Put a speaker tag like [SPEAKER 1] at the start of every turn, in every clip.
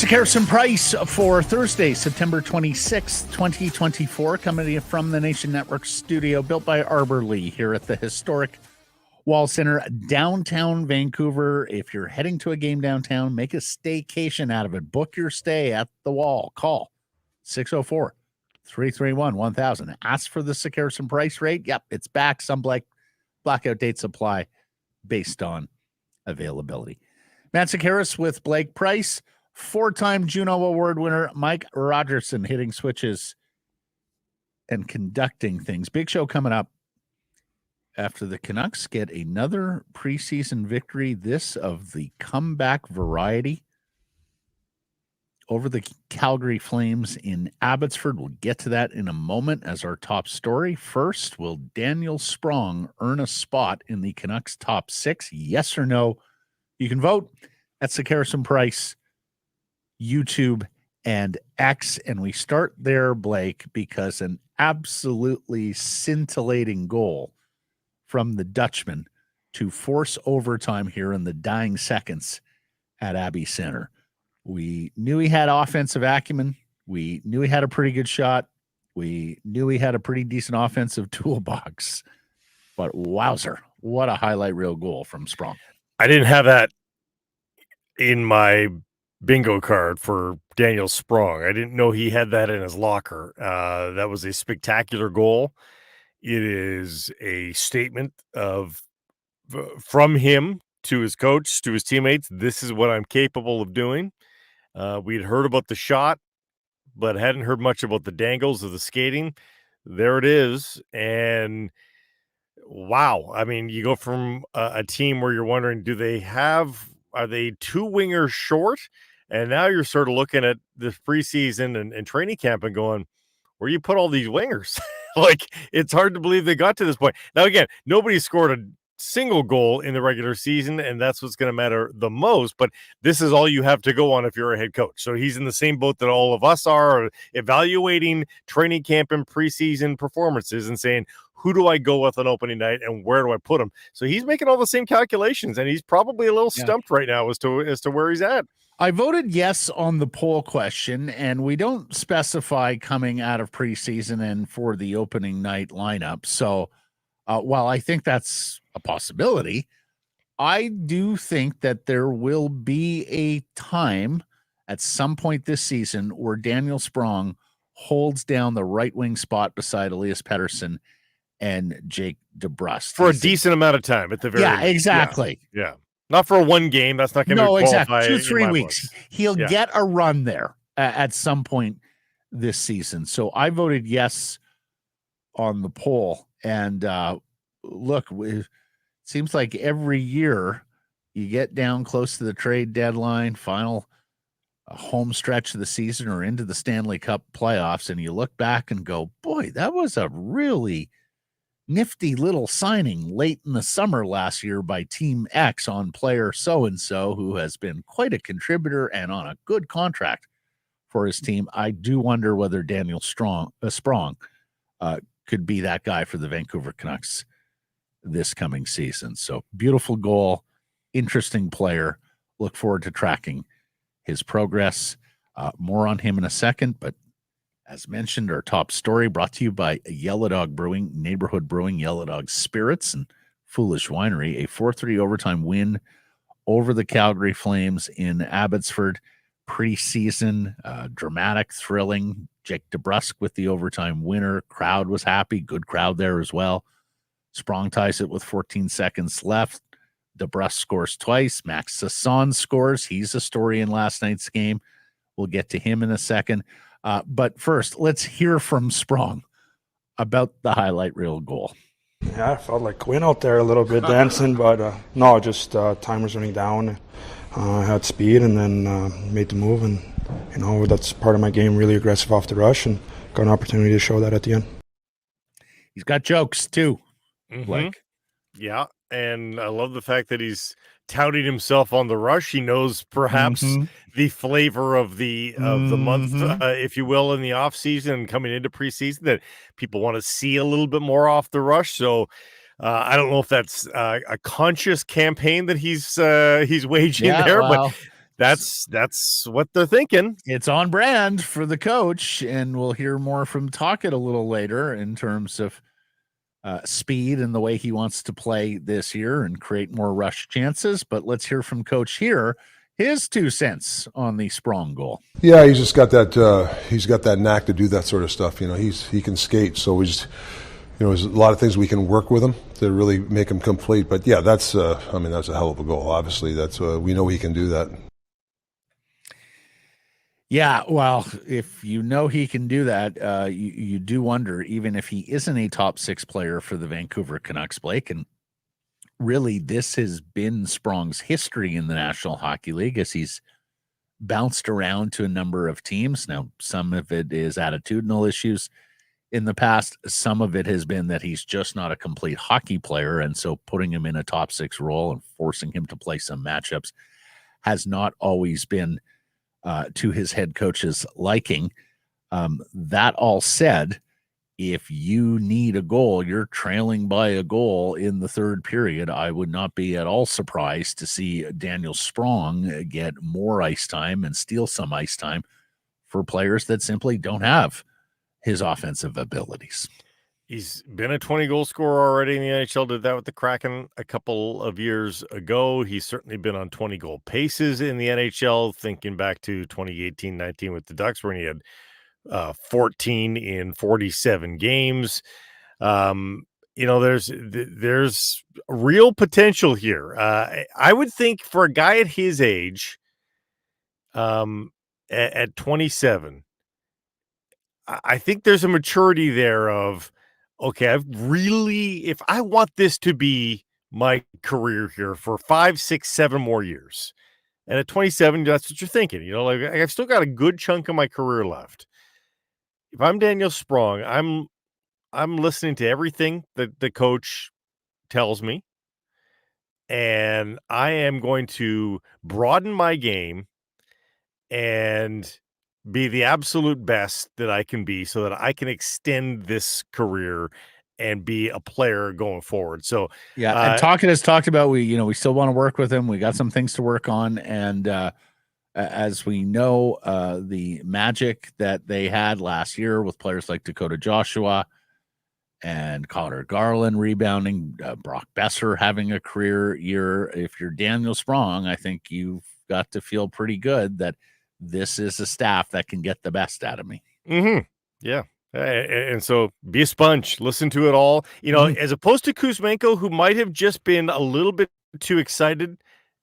[SPEAKER 1] Harrison Price for Thursday, September 26th, 2024, coming to you from the Nation Network studio, built by Arbor Lee here at the historic Wall Center, downtown Vancouver. If you're heading to a game downtown, make a staycation out of it. Book your stay at the Wall. Call 604-331-1000. Ask for the Harrison Price rate. Yep, it's back. Some blackout dates apply based on availability. Matt Sakaris with Blake Price. Four-time Juno Award winner Mike Rogerson hitting switches and conducting things. Big show coming up after the Canucks get another preseason victory, this of the comeback variety, over the Calgary Flames in Abbotsford. We'll get to that in a moment as our top story. First, will Daniel Sprong earn a spot in the Canucks top six? Yes or no? You can vote at Harrison Price, YouTube, and X. And we start there, Blake, because an absolutely scintillating goal from the Dutchman to force overtime here in the dying seconds at Abbey Center. We knew he had offensive acumen. We knew he had a pretty good shot. We knew he had a pretty decent offensive toolbox. But wowzer, what a highlight reel goal from Sprong.
[SPEAKER 2] I didn't have that in my bingo card for Daniel Sprong. I didn't know he had that in his locker. That was a spectacular goal. It is a statement from him to his coach, to his teammates. This is what I'm capable of doing. We'd heard about the shot, but hadn't heard much about the dangles of the skating. There it is. And wow. I mean, you go from a team where you're wondering, are they two wingers short? And now you're sort of looking at the preseason and training camp and going, where you put all these wingers? Like, it's hard to believe they got to this point. Now, again, nobody scored a single goal in the regular season, and that's what's going to matter the most. But this is all you have to go on if you're a head coach. So he's in the same boat that all of us are, evaluating training camp and preseason performances and saying, who do I go with on opening night and where do I put him? So he's making all the same calculations, and he's probably a little stumped right now as to where he's at.
[SPEAKER 1] I voted yes on the poll question, and we don't specify coming out of preseason and for the opening night lineup. So while I think that's a possibility, I do think that there will be a time at some point this season where Daniel Sprong holds down the right wing spot beside Elias Pettersson and Jake DeBrusk.
[SPEAKER 2] For a decent amount of time at the very least.
[SPEAKER 1] Exactly.
[SPEAKER 2] Yeah. Not for one game. That's not going to qualify.
[SPEAKER 1] Exactly. 2-3 weeks. He'll get a run there at some point this season. So I voted yes on the poll. And look, it seems like every year you get down close to the trade deadline, final home stretch of the season or into the Stanley Cup playoffs, and you look back and go, boy, that was a really nifty little signing late in the summer last year by Team X on player so-and-so, who has been quite a contributor and on a good contract for his team. I do wonder whether Daniel Sprong could be that guy for the Vancouver Canucks this coming season. So beautiful goal, interesting player. Look forward to tracking his progress. More on him in a second, but as mentioned, our top story brought to you by Yellow Dog Brewing, Neighborhood Brewing, Yellow Dog Spirits, and Foolish Winery. A 4-3 overtime win over the Calgary Flames in Abbotsford. Preseason, dramatic, thrilling. Jake DeBrusk with the overtime winner. Crowd was happy. Good crowd there as well. Sprong ties it with 14 seconds left. DeBrusk scores twice. Max Sasson scores. He's a story in last night's game. We'll get to him in a second. But first, let's hear from Sprong about the highlight reel goal.
[SPEAKER 3] Yeah, I felt like Quinn out there a little bit dancing, but no, just time was running down. I had speed and then made the move, and that's part of my game, really aggressive off the rush, and got an opportunity to show that at the end.
[SPEAKER 1] He's got jokes too.
[SPEAKER 2] Like, yeah, and I love the fact that he's touting himself on the rush. He knows perhaps the flavor of the month, if you will, in the off season and coming into preseason, that people want to see a little bit more off the rush. So I don't know if that's a conscious campaign that he's waging there, but That's what they're thinking.
[SPEAKER 1] It's on brand for the coach, and we'll hear more from Tocchet a little later in terms of speed and the way he wants to play this year and create more rush chances. But let's hear from Coach here, his 2 cents on the Sprong goal.
[SPEAKER 4] Yeah, he's just got that. He's got that knack to do that sort of stuff. He can skate. So we just, there's a lot of things we can work with him to really make him complete. But yeah, that's. That's a hell of a goal. Obviously, that's. We know he can do that.
[SPEAKER 1] Yeah, well, if you know he can do that, you do wonder, even if he isn't a top 6 player for the Vancouver Canucks, Blake, and really this has been Sprong's history in the National Hockey League as he's bounced around to a number of teams. Now, some of it is attitudinal issues in the past. Some of it has been that he's just not a complete hockey player, and so putting him in a top 6 role and forcing him to play some matchups has not always been to his head coach's liking. That all said, if you need a goal, you're trailing by a goal in the 3rd period, I would not be at all surprised to see Daniel Sprong get more ice time and steal some ice time for players that simply don't have his offensive abilities.
[SPEAKER 2] He's been a 20-goal scorer already in the NHL, did that with the Kraken a couple of years ago. He's certainly been on 20-goal paces in the NHL, thinking back to 2018-19 with the Ducks, where he had 14 in 47 games. There's real potential here. I would think for a guy at his age, at 27, I think there's a maturity there of, okay, if I want this to be my career here for 5, 6, 7 more years, and at 27, that's what you're thinking. I've still got a good chunk of my career left. If I'm Daniel Sprong, I'm listening to everything that the coach tells me, and I am going to broaden my game and be the absolute best that I can be so that I can extend this career and be a player going forward. So
[SPEAKER 1] yeah, and Tocchet has talked about, we still want to work with him. We got some things to work on. And as we know, the magic that they had last year with players like Dakota Joshua and Connor Garland rebounding, Brock Boeser having a career year. If you're Daniel Sprong, I think you've got to feel pretty good that this is a staff that can get the best out of me.
[SPEAKER 2] Mm-hmm. Yeah. And so be a sponge, listen to it all, as opposed to Kuzmenko, who might have just been a little bit too excited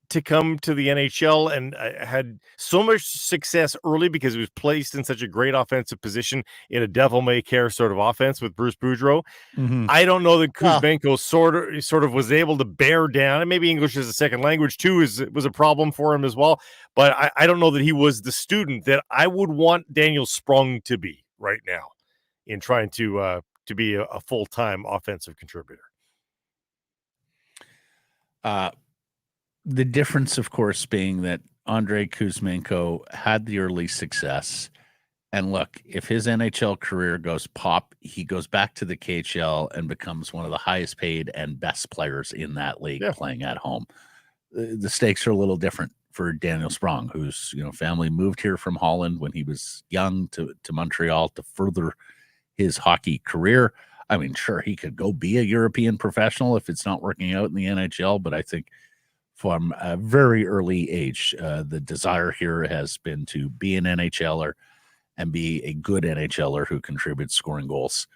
[SPEAKER 2] to come to the NHL and had so much success early because he was placed in such a great offensive position in a devil-may-care sort of offense with Bruce Boudreau.
[SPEAKER 1] Mm-hmm.
[SPEAKER 2] I don't know that Kuzmenko sort of was able to bear down, and maybe English as a second language too was a problem for him as well. But I don't know that he was the student that I would want Daniel Sprong to be right now in trying to be a full-time offensive contributor.
[SPEAKER 1] The difference, of course, being that Andrei Kuzmenko had the early success. And look, if his NHL career goes pop, he goes back to the KHL and becomes one of the highest paid and best players in that league playing at home. The stakes are a little different for Daniel Sprong, whose family moved here from Holland when he was young to Montreal to further his hockey career. I mean, sure, he could go be a European professional if it's not working out in the NHL, but I think from a very early age, the desire here has been to be an NHLer and be a good NHLer who contributes scoring goals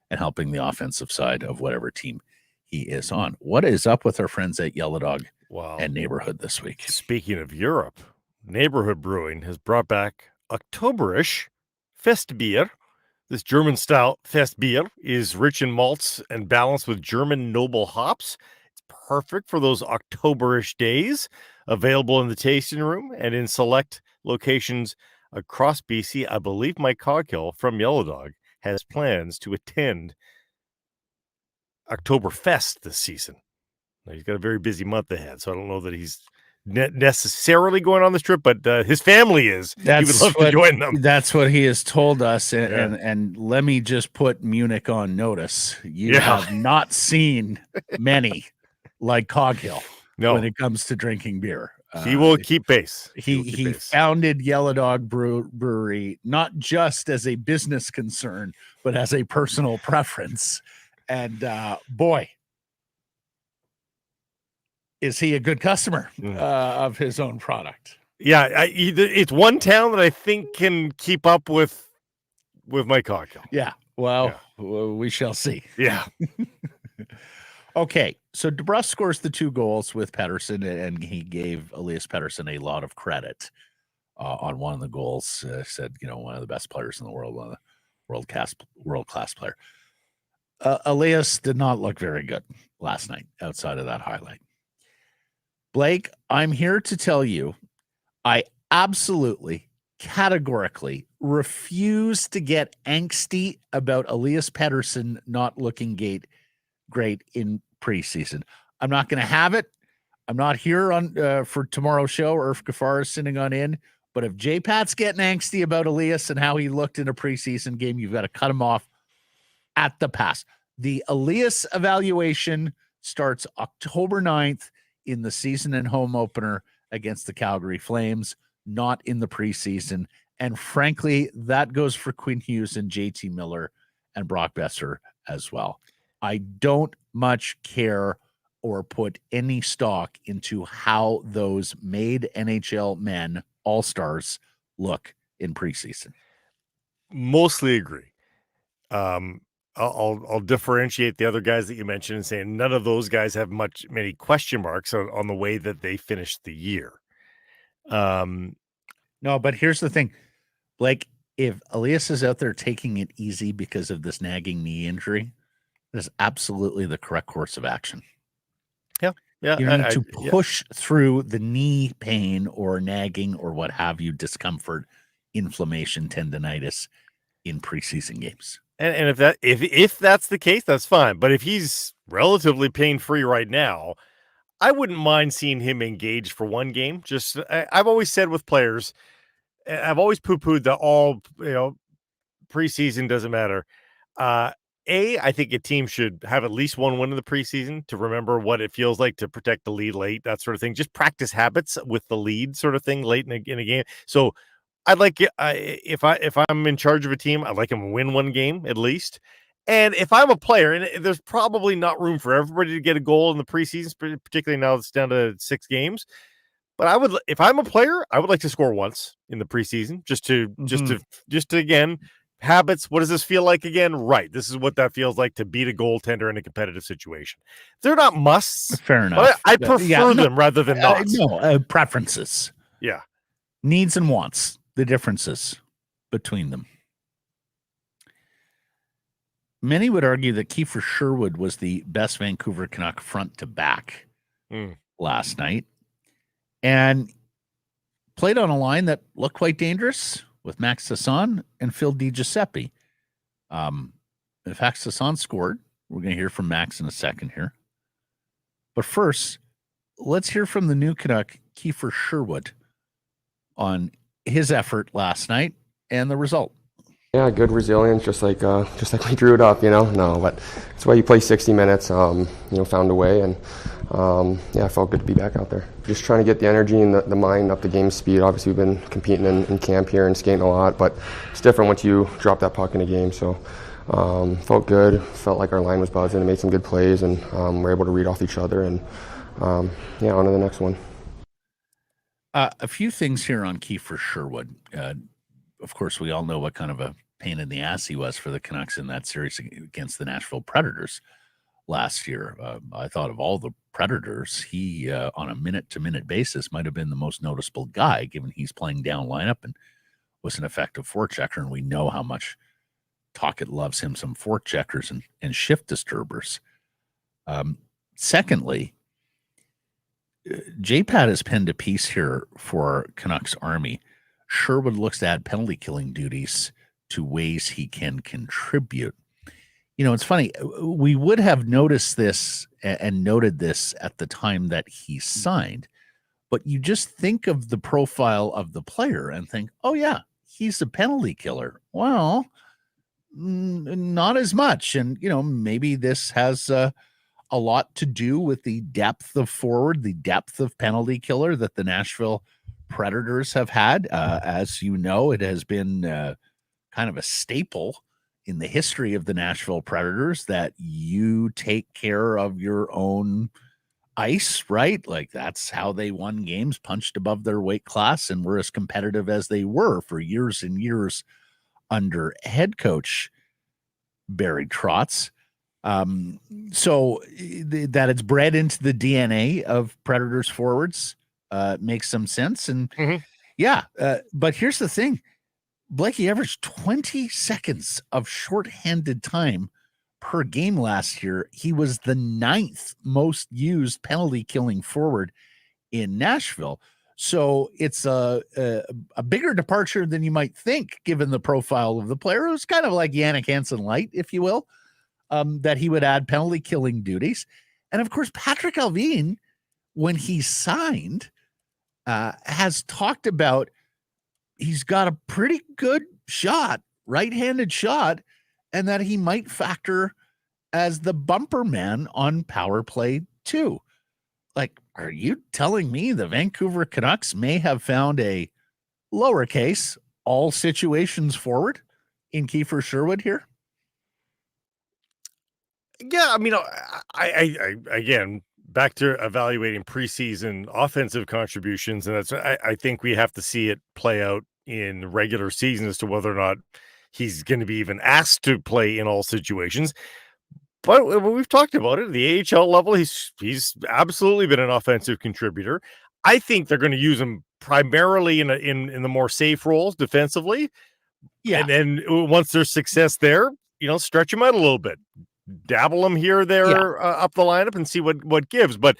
[SPEAKER 1] and helping the offensive side of whatever team he is on. What is up with our friends at Yellow Dog and Neighborhood this week?
[SPEAKER 2] Speaking of Europe, Neighborhood Brewing has brought back Oktoberfest Festbier. This German-style Festbier is rich in malts and balanced with German noble hops. Perfect for those Octoberish days. Available in the tasting room and in select locations across BC. I believe Mike Coghill from Yellow Dog has plans to attend Oktoberfest this season. Now, he's got a very busy month ahead, so I don't know that he's necessarily going on this trip, but his family is. He would love to join them.
[SPEAKER 1] That's what he has told us. And let me just put Munich on notice. You have not seen many like Coghill when it comes to drinking beer.
[SPEAKER 2] He will keep pace.
[SPEAKER 1] He founded Yellow Dog Brewery not just as a business concern, but as a personal preference. And boy, is he a good customer of his own product.
[SPEAKER 2] Yeah, it's one town that I think can keep up with my cocktail.
[SPEAKER 1] Yeah, well, we shall see.
[SPEAKER 2] Yeah.
[SPEAKER 1] Okay, so DeBrusk scores the 2 goals with Pettersson, and he gave Elias Pettersson a lot of credit on one of the goals. Said, one of the best players in the world, one of the world-class player. Elias did not look very good last night outside of that highlight. Blake, I'm here to tell you, I absolutely, categorically refuse to get angsty about Elias Pettersson not looking great in preseason. I'm not going to have it. I'm not here on for tomorrow's show, or if Gafar is sitting on in. But if J-Pat's getting angsty about Elias and how he looked in a preseason game, you've got to cut him off at the pass. The Elias evaluation starts October 9th in the season and home opener against the Calgary Flames, not in the preseason. And frankly, that goes for Quinn Hughes and JT Miller and Brock Boeser as well. I don't much care or put any stock into how those made NHL men, all-stars, look in preseason.
[SPEAKER 2] Mostly agree. I'll differentiate the other guys that you mentioned and say none of those guys have many question marks on the way that they finished the year.
[SPEAKER 1] No, but here's the thing. Like, if Elias is out there taking it easy because of this nagging knee injury, that is absolutely the correct course of action.
[SPEAKER 2] Yeah.
[SPEAKER 1] You need to push through the knee pain or nagging or what have you, discomfort, inflammation, tendonitis in preseason games.
[SPEAKER 2] And if that's the case, that's fine. But if he's relatively pain-free right now, I wouldn't mind seeing him engaged for one game. Just I've always said with players, I've always poo-pooed that all preseason doesn't matter. I think a team should have at least one win in the preseason to remember what it feels like to protect the lead late, that sort of thing. Just practice habits with the lead sort of thing late in a game. So I'd like if I'm in charge of a team, I'd like him to win one game at least. And if I'm a player, and there's probably not room for everybody to get a goal in the preseason, particularly now it's down to 6 games. But if I'm a player, I would like to score once in the preseason, just to again, habits. What does this feel like again? Right. This is what that feels like to beat a goaltender in a competitive situation. They're not musts.
[SPEAKER 1] Fair enough.
[SPEAKER 2] I prefer them rather than not.
[SPEAKER 1] Preferences.
[SPEAKER 2] Yeah.
[SPEAKER 1] Needs and wants, the differences between them. Many would argue that Kiefer Sherwood was the best Vancouver Canuck front to back last night, and played on a line that looked quite dangerous with Max Sasson and Phil DiGiuseppe. In fact, Sasson scored. We're going to hear from Max in a second here. But first, let's hear from the new Canuck, Kiefer Sherwood, on his effort last night and the result.
[SPEAKER 5] Yeah, good resilience, just like we drew it up, No, but that's why you play 60 minutes. Found a way, and I felt good to be back out there. Just trying to get the energy and the mind up to game speed. Obviously, we've been competing in camp here and skating a lot, but it's different once you drop that puck in a game. So, felt good. Felt like our line was buzzing and made some good plays, and we're able to read off each other. And on to the next one.
[SPEAKER 1] A few things here on Kiefer Sherwood. Of course, we all know what kind of a pain in the ass he was for the Canucks in that series against the Nashville Predators last year. I thought of all the Predators, he, on a minute-to-minute basis, might have been the most noticeable guy, given he's playing down lineup and was an effective forechecker, and we know how much Tocchet loves him some forecheckers and shift disturbers. Secondly, J-Pat has penned a piece here for Canucks Army. Sherwood looks to add penalty killing duties to ways he can contribute. It's funny. We would have noticed this and noted this at the time that he signed, but you just think of the profile of the player and think, oh yeah, he's a penalty killer. Well, not as much. And, maybe this has a a lot to do with the depth of forward, the depth of penalty killer that the Nashville Predators have had. As you know, it has been kind of a staple in the history of the Nashville Predators that you take care of your own ice, right? Like that's how they won games, punched above their weight class, and were as competitive as they were for years and years under head coach Barry Trotz. So that it's bred into the DNA of Predators forwards makes some sense. And but here's the thing. Blakey averaged 20 seconds of shorthanded time per game last year. He was the 9th most used penalty killing forward in Nashville. So it's a bigger departure than you might think, given the profile of the player. It was kind of like Jannik Hansen light, if you will, that he would add penalty killing duties. And of course, Patrick Allvin, when he signed, has talked about he's got a pretty good shot, right-handed shot, and that he might factor as the bumper man on power play too. Like, are you telling me the Vancouver Canucks may have found a lowercase all situations forward in Kiefer Sherwood here?
[SPEAKER 2] Yeah, I mean, I again, back to evaluating preseason offensive contributions, and that's I think we have to see it play out in regular season as to whether or not he's going to be even asked to play in all situations. But we've talked about it at the AHL level. He's absolutely been an offensive contributor. I think they're going to use him primarily in the more safe roles defensively.
[SPEAKER 1] Yeah,
[SPEAKER 2] and then once there's success there, stretch him out a little bit, dabble him here or there up the lineup and see what gives. But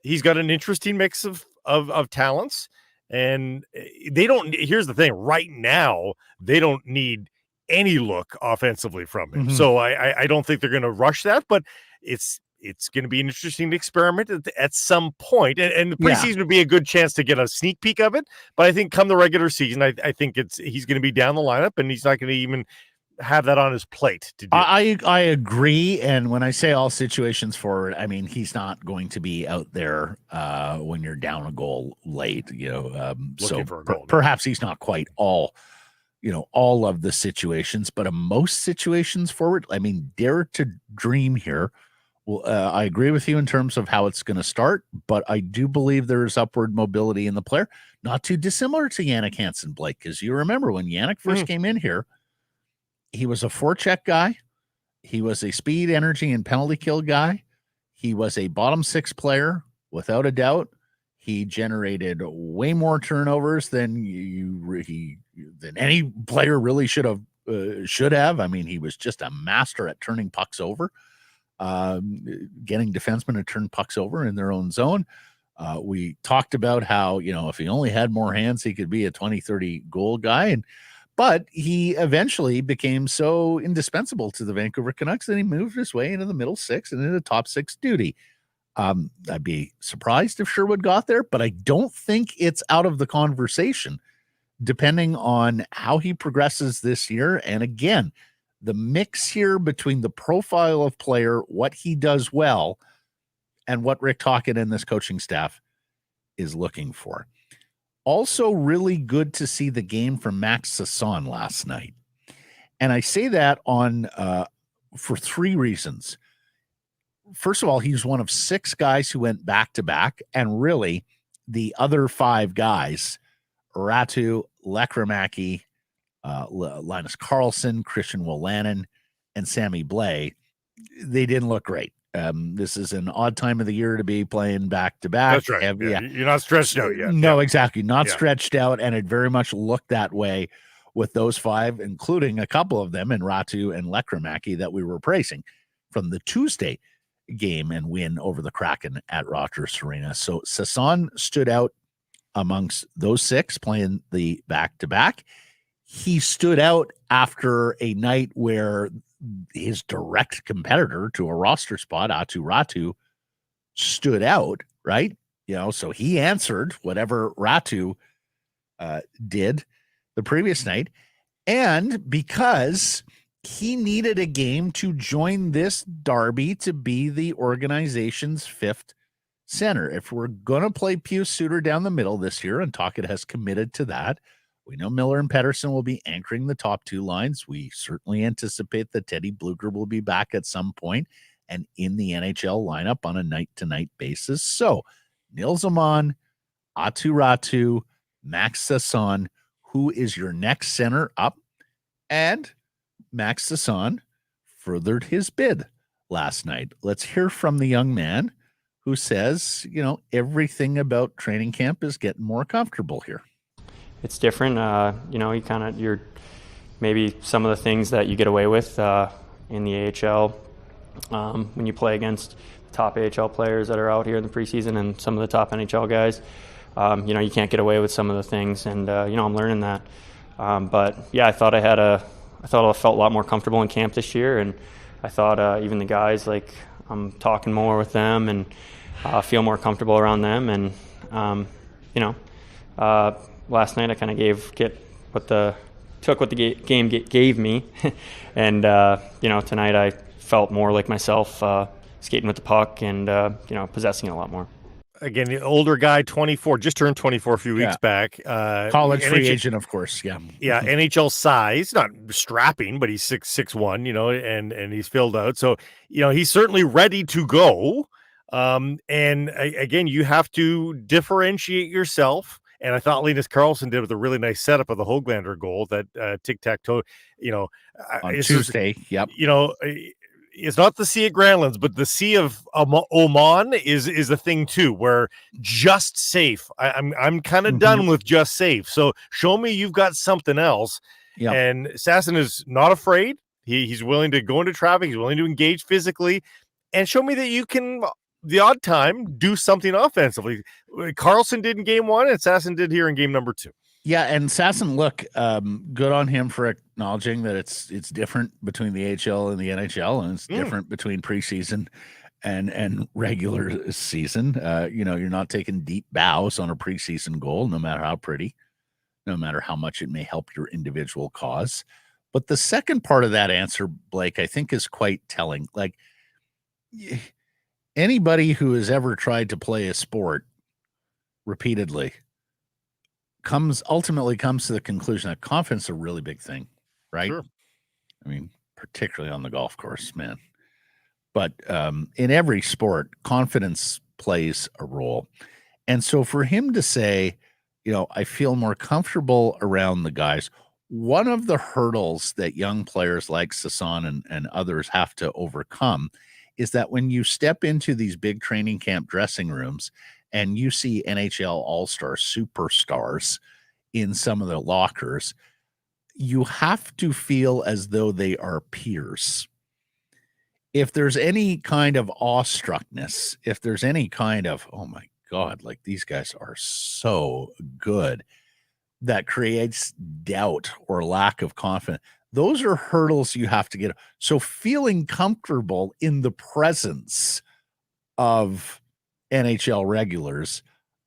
[SPEAKER 2] he's got an interesting mix of talents. And they don't. Here's the thing: right now, they don't need any look offensively from him. So I don't think they're going to rush that. But it's going to be an interesting experiment at some point. And the preseason would be a good chance to get a sneak peek of it. But I think come the regular season, I think he's going to be down the lineup, and he's not going to even have that on his plate to do.
[SPEAKER 1] I agree. And when I say all situations forward, I mean he's not going to be out there when you're down a goal late,
[SPEAKER 2] Looking for a goal.
[SPEAKER 1] Perhaps he's not quite all of the situations, but most situations forward. I mean, dare to dream here. Well, I agree with you in terms of how it's going to start, but I do believe there is upward mobility in the player, not too dissimilar to Jannik Hansen, Blake, because you remember when Jannik first came in here, he was a forecheck guy. He was a speed, energy, and penalty kill guy. He was a bottom six player, without a doubt. He generated way more turnovers than any player really should have. I mean, he was just a master at turning pucks over, getting defensemen to turn pucks over in their own zone. We talked about how, if he only had more hands, he could be a 20, 30 goal guy. But he eventually became so indispensable to the Vancouver Canucks that he moved his way into the middle six and into top six duty. I'd be surprised if Sherwood got there, but I don't think it's out of the conversation, depending on how he progresses this year. And again, the mix here between the profile of player, what he does well, and what Rick Tocchet and this coaching staff is looking for. Also really good to see the game from Max Sasson last night. And I say that for three reasons. First of all, he's one of 6 guys who went back-to-back, and really the other 5 guys, Ratu, Lekkerimäki, Linus Karlsson, Christian Wolanin, and Sammy Blais, they didn't look great. This is an odd time of the year to be playing back-to-back.
[SPEAKER 2] That's right. You're not stretched out yet.
[SPEAKER 1] No, exactly. Not stretched out, and it very much looked that way with those 5, including a couple of them in Ratu and Lekkerimäki that we were praising from the Tuesday game and win over the Kraken at Rogers Arena. So Sasson stood out amongst those 6 playing the back-to-back. He stood out after a night where his direct competitor to a roster spot, Aatu Ratu, stood out, right? So he answered whatever Ratu did the previous night. And because he needed a game to join this derby to be the organization's fifth center. If we're going to play Pius Suter down the middle this year, and Tocchet has committed to that, we know Miller and Pettersson will be anchoring the top two lines. We certainly anticipate that Teddy Bluger will be back at some point and in the NHL lineup on a night-to-night basis. So, Nils Aman, Aatu Räty, Max Sasson, who is your next center up? And Max Sasson furthered his bid last night. Let's hear from the young man who says, everything about training camp is getting more comfortable here.
[SPEAKER 6] It's different. You're maybe some of the things that you get away with in the AHL when you play against the top AHL players that are out here in the preseason and some of the top NHL guys. You can't get away with some of the things, and I'm learning that. But yeah, I thought I felt a lot more comfortable in camp this year, and I thought even the guys, like, I'm talking more with them and feel more comfortable around them. And last night I kind of took what the game gave me, and tonight I felt more like myself, skating with the puck and possessing it a lot more.
[SPEAKER 2] Again, the older guy, 24, just turned 24 a few weeks back.
[SPEAKER 1] College free agent, of course. Yeah.
[SPEAKER 2] Yeah. NHL size, not strapping, but he's 6'1", and he's filled out. So, he's certainly ready to go. Again, you have to differentiate yourself. And I thought Linus Karlsson did with a really nice setup of the Höglander goal, that tic-tac-toe,
[SPEAKER 1] on Tuesday. Yep.
[SPEAKER 2] It's not the Sea of Granlands, but the Sea of Oman is a thing too, where just safe. I'm kind of done with just safe. So show me you've got something else.
[SPEAKER 1] Yep.
[SPEAKER 2] And Sasson is not afraid. He's willing to go into traffic. He's willing to engage physically, and show me that you can, the odd time, do something offensively. Karlsson did in game 1, and Sasson did here in game number 2.
[SPEAKER 1] Yeah, and Sasson, look, good on hhim for acknowledging that it's different between the AHL and the NHL, and it's different between preseason and regular season. You're not taking deep bows on a preseason goal, no matter how pretty, no matter how much it may help your individual cause. But the second part of that answer, Blake, I think is quite telling. Like, anybody who has ever tried to play a sport repeatedly ultimately comes to the conclusion that confidence is a really big thing, right?
[SPEAKER 2] Sure.
[SPEAKER 1] I mean, particularly on the golf course, man. But in every sport, confidence plays a role. And so for him to say, I feel more comfortable around the guys, one of the hurdles that young players like Sasson and others have to overcome is that when you step into these big training camp dressing rooms and you see NHL all-stars, superstars in some of the lockers, you have to feel as though they are peers. If there's any kind of awestruckness, if there's any kind of, oh my God, like these guys are so good, that creates doubt or lack of confidence, those are hurdles you have to get. So feeling comfortable in the presence of NHL regulars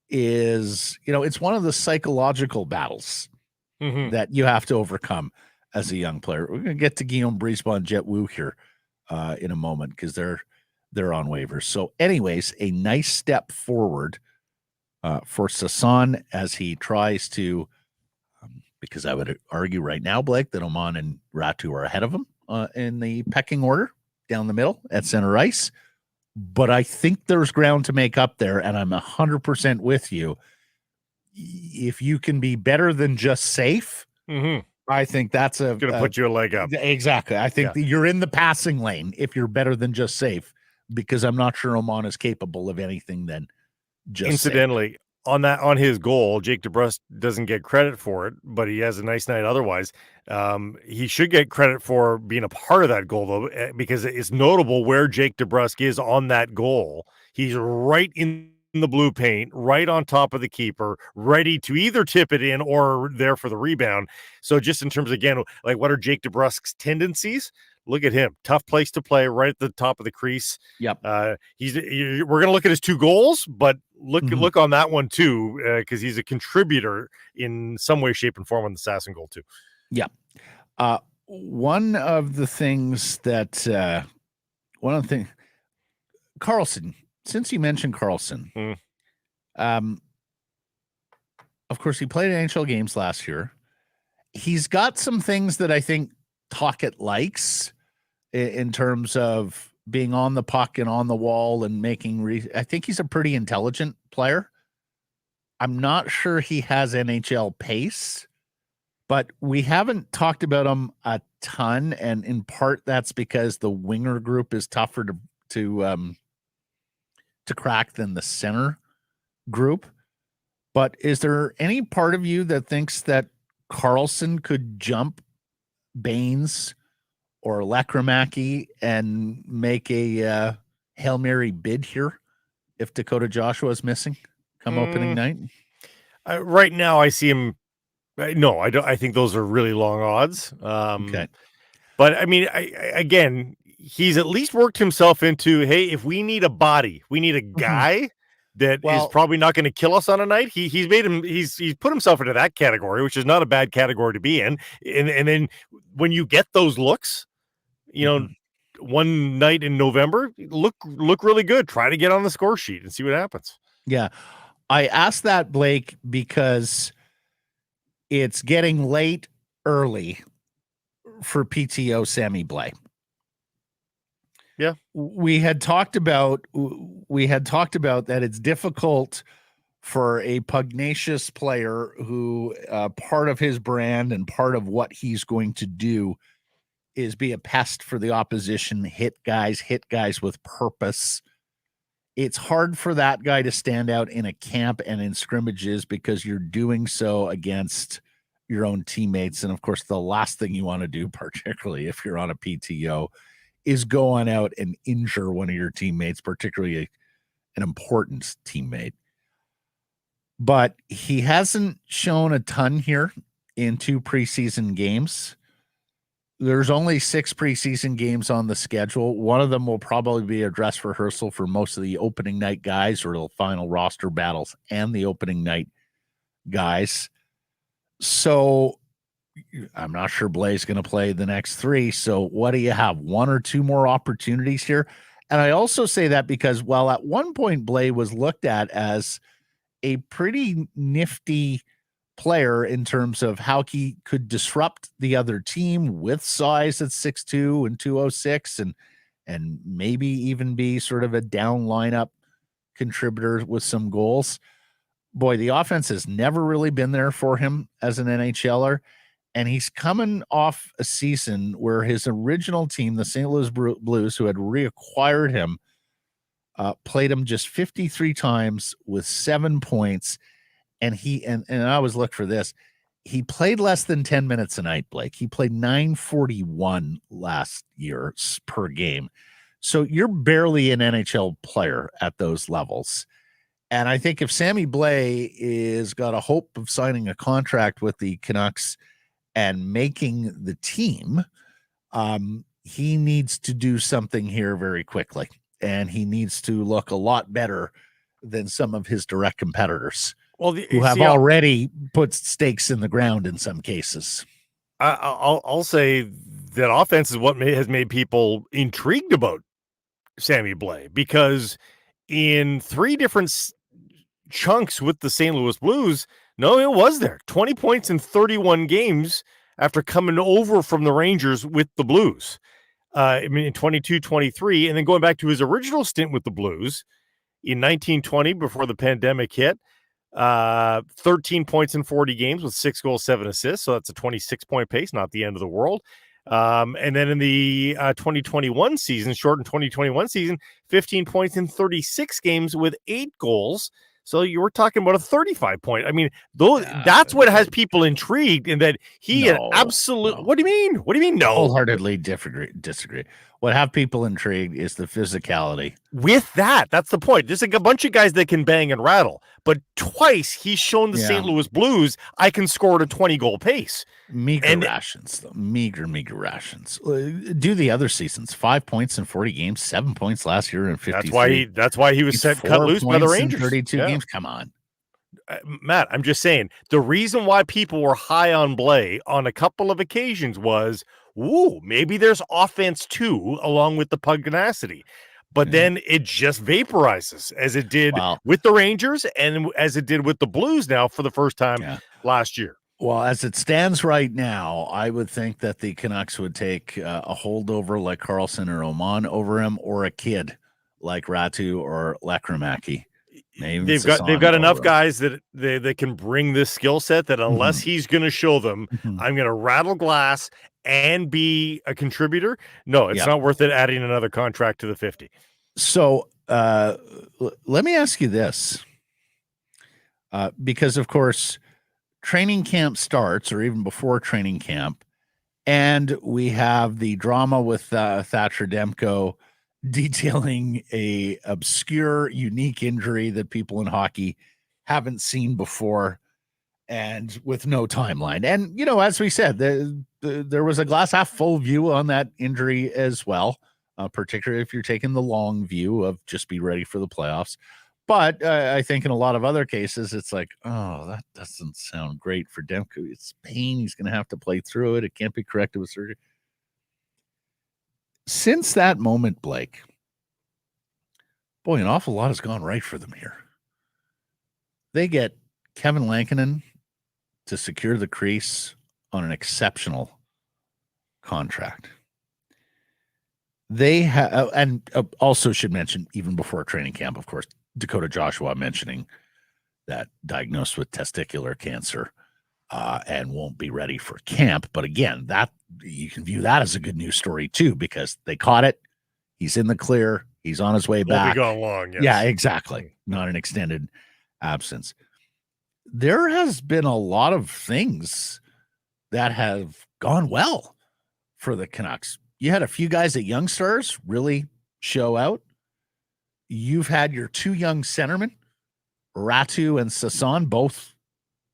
[SPEAKER 1] is, it's one of the psychological battles that you have to overcome as a young player. We're going to get to Guillaume Brisebois and Jet Wu here in a moment, because they're on waivers. So anyways, a nice step forward for Sasson as he tries to, because I would argue right now, Blake, that Oman and Räty are ahead of him in the pecking order down the middle at center ice. But I think there's ground to make up there, and I'm 100% with you. If you can be better than just safe, I think that's going
[SPEAKER 2] to put you a leg up.
[SPEAKER 1] Exactly. I think that you're in the passing lane if you're better than just safe, because I'm not sure Oman is capable of anything than just
[SPEAKER 2] incidentally
[SPEAKER 1] safe.
[SPEAKER 2] On his goal, Jake DeBrusk doesn't get credit for it, but he has a nice night otherwise. He should get credit for being a part of that goal, though, because it's notable where Jake DeBrusk is on that goal. He's right in the blue paint, right on top of the keeper, ready to either tip it in or there for the rebound. So just in terms of, again, like, what are Jake DeBrusk's tendencies? Look at him. Tough place to play, right at the top of the crease.
[SPEAKER 1] Yep.
[SPEAKER 2] We're going to look at his 2 goals, but look on that one too, because he's a contributor in some way, shape, and form on the Sasson goal too.
[SPEAKER 1] Yeah. one of the things Karlsson, since you mentioned Karlsson, of course, he played NHL games last year. He's got some things that I think Tocchet likes in terms of being on the puck and on the wall and making. I think he's a pretty intelligent player. I'm not sure he has NHL pace, but we haven't talked about him a ton, and in part that's because the winger group is tougher to crack than the center group. But is there any part of you that thinks that Karlsson could jump Baines or Lekramaki and make a Hail Mary bid here if Dakota Joshua is missing come opening night?
[SPEAKER 2] Right now, I see him. No, I don't. I think those are really long odds.
[SPEAKER 1] Okay.
[SPEAKER 2] But I mean, again, he's at least worked himself into, hey, if we need a body, we need a guy that is probably not going to kill us on a night. He's put himself into that category, which is not a bad category to be in. And then when you get those looks, you know, one night in November, look really good. Try to get on the score sheet and see what happens.
[SPEAKER 1] Yeah. I asked that, Blake, because it's getting late early for PTO Sammy Blais.
[SPEAKER 2] Yeah.
[SPEAKER 1] We had talked about that it's difficult for a pugnacious player who part of his brand and part of what he's going to do is be a pest for the opposition, hit guys with purpose. It's hard for that guy to stand out in a camp and in scrimmages because you're doing so against your own teammates. And of course, the last thing you want to do, particularly if you're on a PTO, is go on out and injure one of your teammates, particularly an important teammate. But he hasn't shown a ton here in 2 preseason games. There's only 6 preseason games on the schedule. One of them will probably be a dress rehearsal for most of the opening night guys or the final roster battles and the opening night guys. So I'm not sure Blais is going to play the next 3. So what do you have? 1 or 2 more opportunities here? And I also say that because while at one point Blais was looked at as a pretty nifty player in terms of how he could disrupt the other team with size at 6'2" and 206 and maybe even be sort of a down lineup contributor with some goals. Boy, the offense has never really been there for him as an NHLer. And he's coming off a season where his original team, the St. Louis Blues, who had reacquired him, played him just 53 times with 7 points. And I always look for this. He played less than 10 minutes a night, Blake. He played 941 last year per game. So you're barely an NHL player at those levels. And I think if Sammy Blais is got a hope of signing a contract with the Canucks and making the team, he needs to do something here very quickly. And he needs to look a lot better than some of his direct competitors who have already put stakes in the ground in some cases.
[SPEAKER 2] I'll say that offense is what has made people intrigued about Sammy Blais, because in 3 different chunks with the St. Louis Blues, no, it was there. 20 points in 31 games after coming over from the Rangers with the Blues. I mean, in 22-23, and then going back to his original stint with the Blues in 1920 before the pandemic hit, 13 points in 40 games with 6 goals, 7 assists. So that's a 26-point pace, not the end of the world. And then in the 2021 season, shortened 2021 season, 15 points in 36 games with 8 goals. So you were talking about a 35-point. I mean, that's what has people intrigued, in that he absolutely. No. What do you mean? What do you mean? No,
[SPEAKER 1] wholeheartedly disagree. What have people intrigued is the physicality.
[SPEAKER 2] With that, that's the point. There's like a bunch of guys that can bang and rattle, but twice he's shown the St. Louis Blues I can score at a 20-goal pace.
[SPEAKER 1] Meager rations, though. Meager rations. Do the other seasons. 5 points in 40 games, 7 points last year in 53.
[SPEAKER 2] That's why he was cut loose by the Rangers.
[SPEAKER 1] 32 games. Come on.
[SPEAKER 2] Matt, I'm just saying, the reason why people were high on Blais on a couple of occasions was, ooh, maybe there's offense too, along with the pugnacity. But then it just vaporizes, as it did with the Rangers and as it did with the Blues now for the first time last year.
[SPEAKER 1] Well, as it stands right now, I would think that the Canucks would take a holdover like Carlson or Oman over him, or a kid like Ratu or Lekramaki.
[SPEAKER 2] They've got enough guys that they can bring this skill set that unless he's going to show them, I'm going to rattle glass and be a contributor. No, it's not worth it adding another contract to the 50.
[SPEAKER 1] So let me ask you this, because of course training camp starts, or even before training camp, and we have the drama with Thatcher Demko detailing a obscure, unique injury that people in hockey haven't seen before, and with no timeline. And, you know, as we said, there was a glass half full view on that injury as well, particularly if you're taking the long view of just be ready for the playoffs. But I think in a lot of other cases, it's like, oh, that doesn't sound great for Demko. It's pain. He's going to have to play through it. It can't be corrected with surgery. Since that moment, Blake, boy, an awful lot has gone right for them here. They get Kevin Lankinen to secure the crease on an exceptional contract. They have, and also should mention, even before training camp, of course, Dakota Joshua mentioning that diagnosed with testicular cancer and won't be ready for camp. But again, that you can view that as a good news story too, because they caught it. He's in the clear. He's on his way back.
[SPEAKER 2] Won't be gone long. Yes.
[SPEAKER 1] Yeah, exactly. Not an extended absence. There has been a lot of things that have gone well for the Canucks. You had a few guys at Young Stars really show out. You've had your two young centermen, Ratu and Sasson, both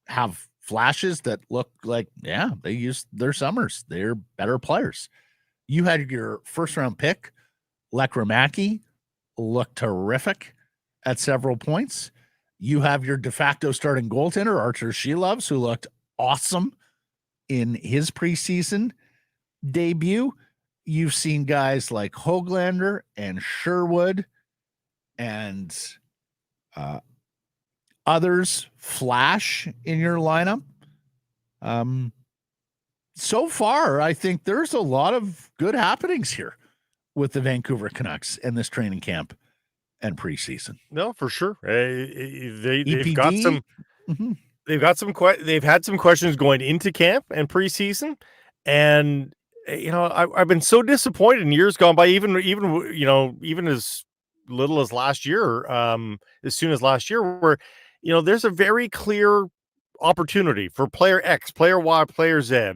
[SPEAKER 1] have flashes that look like, they used their summers. They're better players. You had your first-round pick, Lekramaki, look terrific at several points. You have your de facto starting goaltender, Archer Sheloves, who looked awesome in his preseason debut. You've seen guys like Höglander and Sherwood and others flash in your lineup. So far, I think there's a lot of good happenings here with the Vancouver Canucks in this training camp and preseason.
[SPEAKER 2] No, for sure. They've got some. They've had some questions going into camp and preseason, and I've been so disappointed in years gone by. Even as little as last year, as soon as last year, where there's a very clear opportunity for player X, player Y, player Z.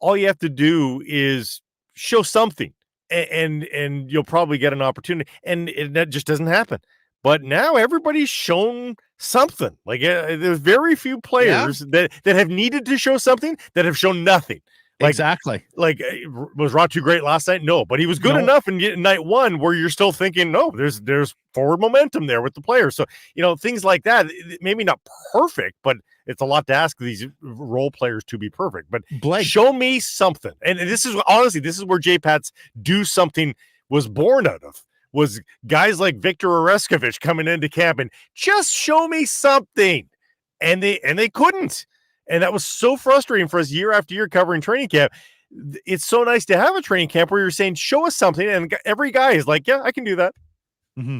[SPEAKER 2] All you have to do is show something, and you'll probably get an opportunity, and that just doesn't happen. But now everybody's shown something. Like there's very few players that have needed to show something that have shown nothing.
[SPEAKER 1] Exactly.
[SPEAKER 2] Like, was Ratu great last night? No, but he was good enough in night one where you're still thinking, no, there's forward momentum there with the players. So, things like that, maybe not perfect, but it's a lot to ask these role players to be perfect. But
[SPEAKER 1] Blake,
[SPEAKER 2] show me something. And this is where J-Pat's do something was born out of, was guys like Victor Oreskovich coming into camp and just show me something. And they couldn't. And that was so frustrating for us year after year covering training camp. It's so nice to have a training camp where you're saying, show us something. And every guy is like, yeah, I can do that.
[SPEAKER 1] Mm-hmm.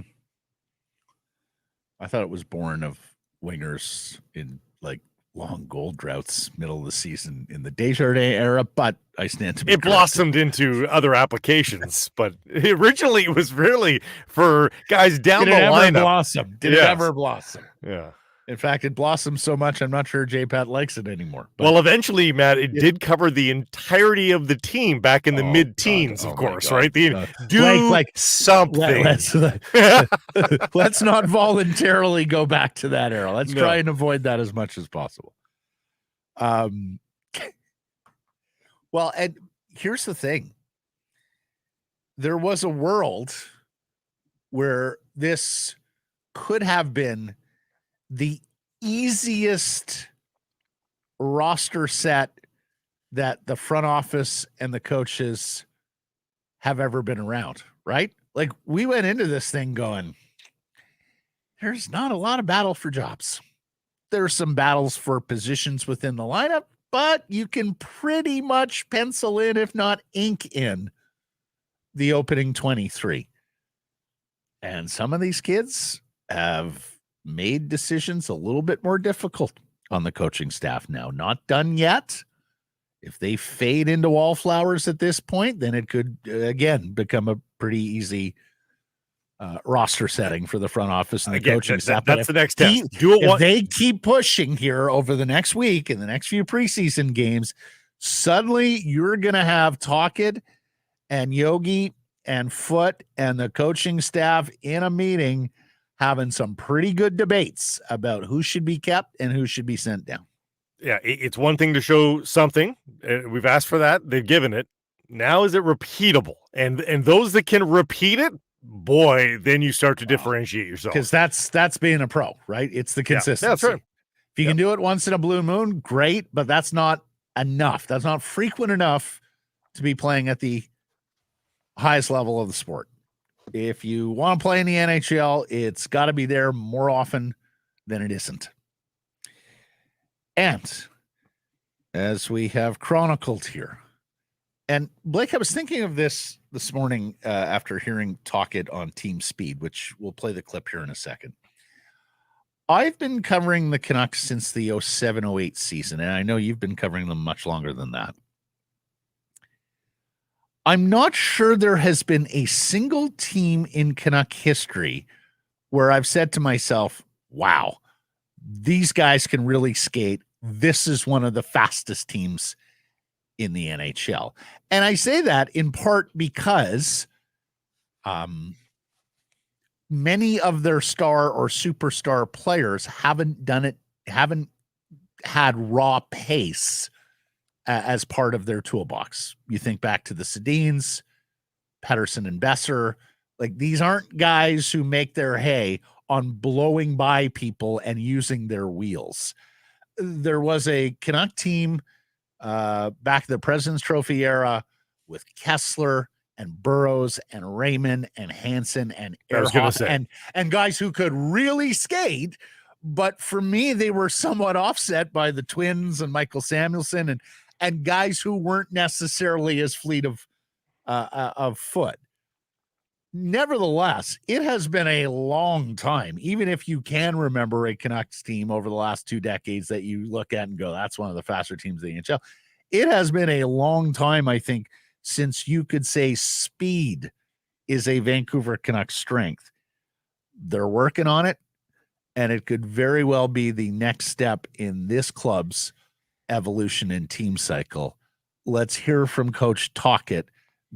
[SPEAKER 1] I thought it was born of wingers in like long gold droughts, middle of the season in the Desjardins era, but I stand to be corrected.
[SPEAKER 2] Blossomed into other applications, but originally it was really for guys down the lineup.
[SPEAKER 1] Did it ever blossom?
[SPEAKER 2] Yeah.
[SPEAKER 1] In fact, it blossomed so much, I'm not sure J-Pat likes it anymore. But
[SPEAKER 2] well, eventually, Matt, it did cover the entirety of the team back in the mid-teens, of course, right? Something.
[SPEAKER 1] Let's not voluntarily go back to that era. Let's try and avoid that as much as possible. Well, and here's the thing. There was a world where this could have been the easiest roster set that the front office and the coaches have ever been around, right? Like, we went into this thing going, there's not a lot of battle for jobs. There's some battles for positions within the lineup, but you can pretty much pencil in, if not ink in, the opening 23. And some of these kids have made decisions a little bit more difficult on the coaching staff now. Not done yet. If they fade into wallflowers at this point, then it could, again, become a pretty easy roster setting for the front office and the coaching staff.
[SPEAKER 2] That's the next test.
[SPEAKER 1] If they keep pushing here over the next week and the next few preseason games, suddenly you're going to have Tocchet and Yogi and Foote and the coaching staff in a meeting having some pretty good debates about who should be kept and who should be sent down.
[SPEAKER 2] Yeah, it's one thing to show something. We've asked for that. They've given it. Now is it repeatable? And those that can repeat it, boy, then you start to differentiate yourself.
[SPEAKER 1] Because that's being a pro, right? It's the consistency.
[SPEAKER 2] Yeah, that's right.
[SPEAKER 1] If you can do it once in a blue moon, great, but that's not enough. That's not frequent enough to be playing at the highest level of the sport. If you want to play in the NHL, it's got to be there more often than it isn't. And as we have chronicled here, and Blake, I was thinking of this morning after hearing Tocchet on Team Speed, which we'll play the clip here in a second. I've been covering the Canucks since the 07-08 season, and I know you've been covering them much longer than that. I'm not sure there has been a single team in Canuck history where I've said to myself, wow, these guys can really skate. This is one of the fastest teams in the NHL. And I say that in part because many of their star or superstar players haven't had raw pace as part of their toolbox. You think back to the Sedins, Pettersson and Boeser. Like, these aren't guys who make their hay on blowing by people and using their wheels. There was a Canuck team back in the President's Trophy era with Kessler and Burrows and Raymond and Hansen and Ehrhoff and guys who could really skate. But for me, they were somewhat offset by the Twins and Michael Samuelsson and guys who weren't necessarily as fleet of foot. Nevertheless, it has been a long time, even if you can remember a Canucks team over the last 2 decades that you look at and go, that's one of the faster teams in the NHL. It has been a long time, I think, since you could say speed is a Vancouver Canucks strength. They're working on it, and it could very well be the next step in this club's evolution and team cycle. Let's hear from Coach Tocchet,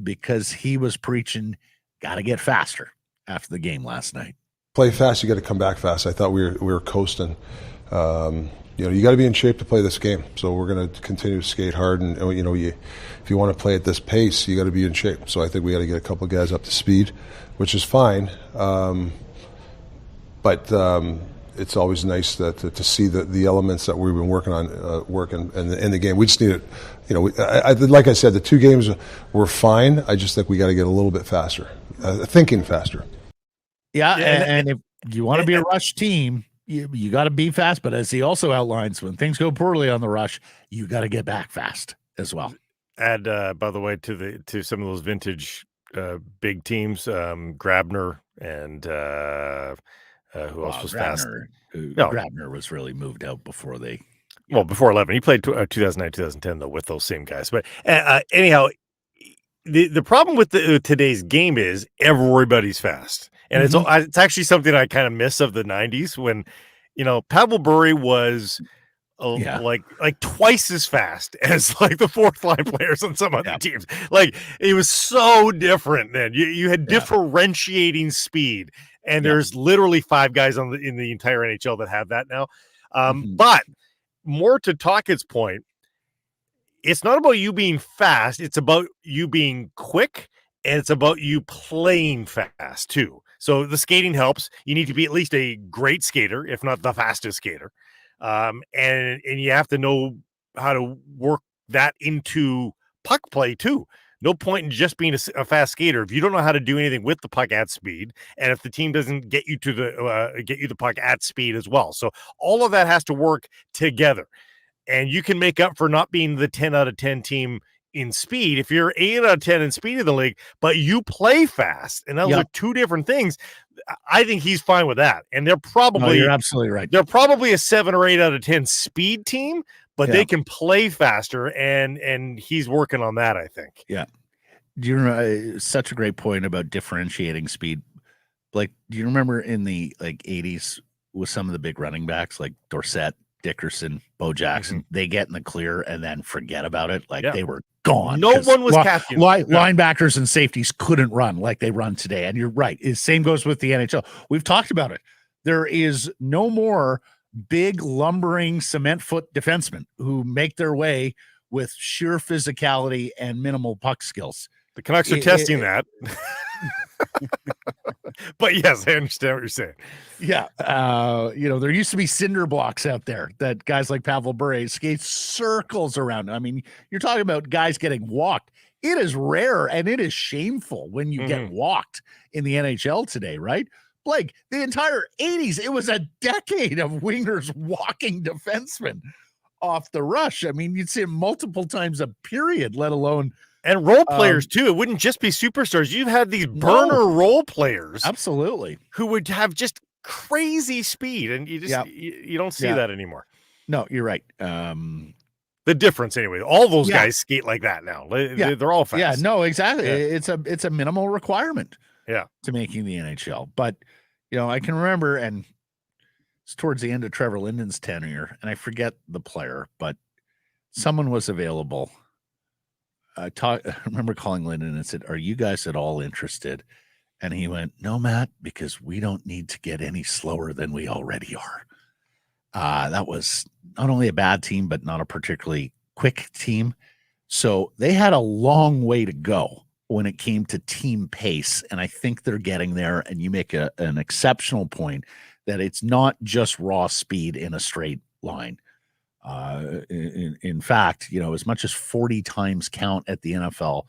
[SPEAKER 1] because he was preaching got to get faster after the game last night.
[SPEAKER 4] Play fast, you got to come back fast. I thought we were coasting. You got to be in shape to play this game. So we're going to continue to skate hard, and if you want to play at this pace, you got to be in shape. So I think we got to get a couple of guys up to speed, which is fine. But it's always nice to see the elements that we've been working on working in the game. We just need it. Like I said, the 2 games were fine. I just think we got to get a little bit faster, thinking faster.
[SPEAKER 1] Yeah, and if you want to be a rush team, you got to be fast. But as he also outlines, when things go poorly on the rush, you got to get back fast as well.
[SPEAKER 2] Add, by the way, to some of those vintage big teams, Grabner and who else was fast?
[SPEAKER 1] Grabner was really moved out before they.
[SPEAKER 2] Well, before 11, he played 2009, 2010 though with those same guys. But anyhow, the problem with today's game is everybody's fast, and it's actually something I kind of miss of the 90s when, Pavel Bure was like twice as fast as like the 4th line players on some other teams. Like, it was so different then. You had differentiating speed, and there's literally 5 guys in the entire NHL that have that now. But more to Tocchet's point, it's not about you being fast. It's about you being quick, and it's about you playing fast too. So the skating helps. You need to be at least a great skater, if not the fastest skater. And you have to know how to work that into puck play too. No point in just being a fast skater if you don't know how to do anything with the puck at speed, and if the team doesn't get you to the puck at speed as well. So all of that has to work together, and you can make up for not being the 10 out of 10 team in speed if you're 8 out of 10 in speed in the league, but you play fast, and those are two different things. I think he's fine with that, and they're probably
[SPEAKER 1] you're absolutely right.
[SPEAKER 2] They're probably a 7 or 8 out of 10 speed team, but they can play faster, and he's working on that, I think.
[SPEAKER 1] Yeah. Do you remember such a great point about differentiating speed? Like, do you remember in the 80s with some of the big running backs like Dorsett, Dickerson, Bo Jackson, they get in the clear and then forget about it. Like they were gone.
[SPEAKER 2] No one was catching.
[SPEAKER 1] Linebackers and safeties couldn't run like they run today. And you're right. Same goes with the NHL. We've talked about it. There is no more big lumbering cement foot defensemen who make their way with sheer physicality and minimal puck skills.
[SPEAKER 2] The Canucks are testing that. But yes, I understand what you're saying.
[SPEAKER 1] Yeah. There used to be cinder blocks out there that guys like Pavel Bure skate circles around. I mean, you're talking about guys getting walked. It is rare and it is shameful when you get walked in the NHL today, right? Blake, the entire 80s, it was a decade of wingers walking defensemen off the rush. I mean, you'd see it multiple times a period, let alone.
[SPEAKER 2] And role players, too. It wouldn't just be superstars. You've had these burner role players.
[SPEAKER 1] Absolutely.
[SPEAKER 2] Who would have just crazy speed. And you just you don't see that anymore.
[SPEAKER 1] No, you're right.
[SPEAKER 2] The difference, anyway. All those guys skate like that now. They're all fast.
[SPEAKER 1] Yeah, no, exactly. Yeah. It's a minimal requirement to making the NHL. But, I can remember, and it's towards the end of Trevor Linden's tenure, and I forget the player, but someone was available. I remember calling Linden and said, "Are you guys at all interested?" And he went, "No, Matt, because we don't need to get any slower than we already are." That was not only a bad team, but not a particularly quick team. So they had a long way to go when it came to team pace. And I think they're getting there. And you make an exceptional point that it's not just raw speed in a straight line. In fact, as much as 40 times count at the NFL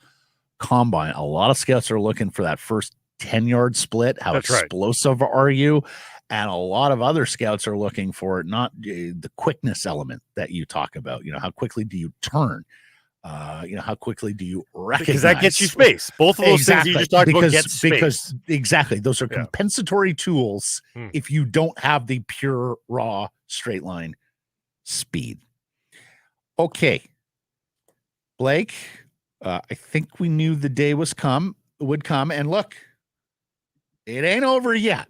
[SPEAKER 1] Combine, a lot of scouts are looking for that first 10-yard split. How explosive are you? And a lot of other scouts are looking for not the quickness element that you talk about. How quickly do you turn? How quickly do you recognize?
[SPEAKER 2] Because that gets you space. Both of those things you just talked about get space.
[SPEAKER 1] Because those are compensatory tools if you don't have the pure raw straight line speed. Okay, Blake, I think we knew the day would come, and look, it ain't over yet,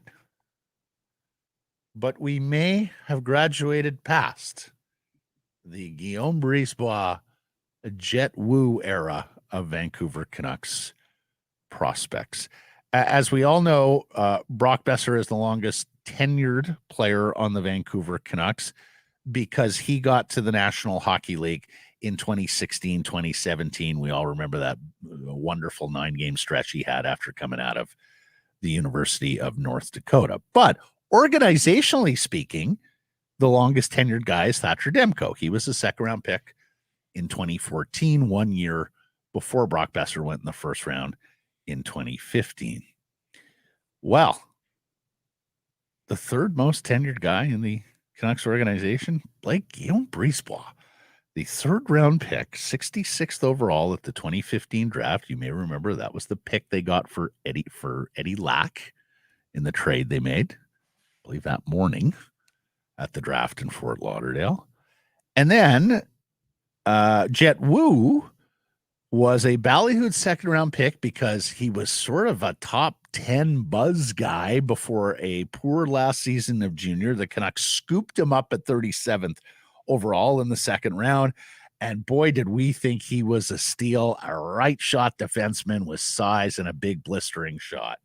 [SPEAKER 1] but we may have graduated past the Guillaume Brisebois Jet Woo era of Vancouver Canucks prospects. As we all know, Brock Boeser is the longest tenured player on the Vancouver Canucks, because he got to the National Hockey League in 2016, 2017. We all remember that wonderful 9-game stretch he had after coming out of the University of North Dakota. But organizationally speaking, the longest tenured guy is Thatcher Demko. He was a second-round pick in 2014, 1 year before Brock Boeser went in the first round in 2015. Well, the third most tenured guy in the Canucks organization, Blake Guillaume Brisebois, the third-round pick, 66th overall at the 2015 draft. You may remember that was the pick they got for Eddie Lack in the trade they made, I believe that morning at the draft in Fort Lauderdale. And then Jet Woo was a ballyhooed second-round pick because he was sort of a top 10 buzz guy before a poor last season of junior. The Canucks scooped him up at 37th overall in the second round. And boy, did we think he was a steal, a right shot defenseman with size and a big blistering shot.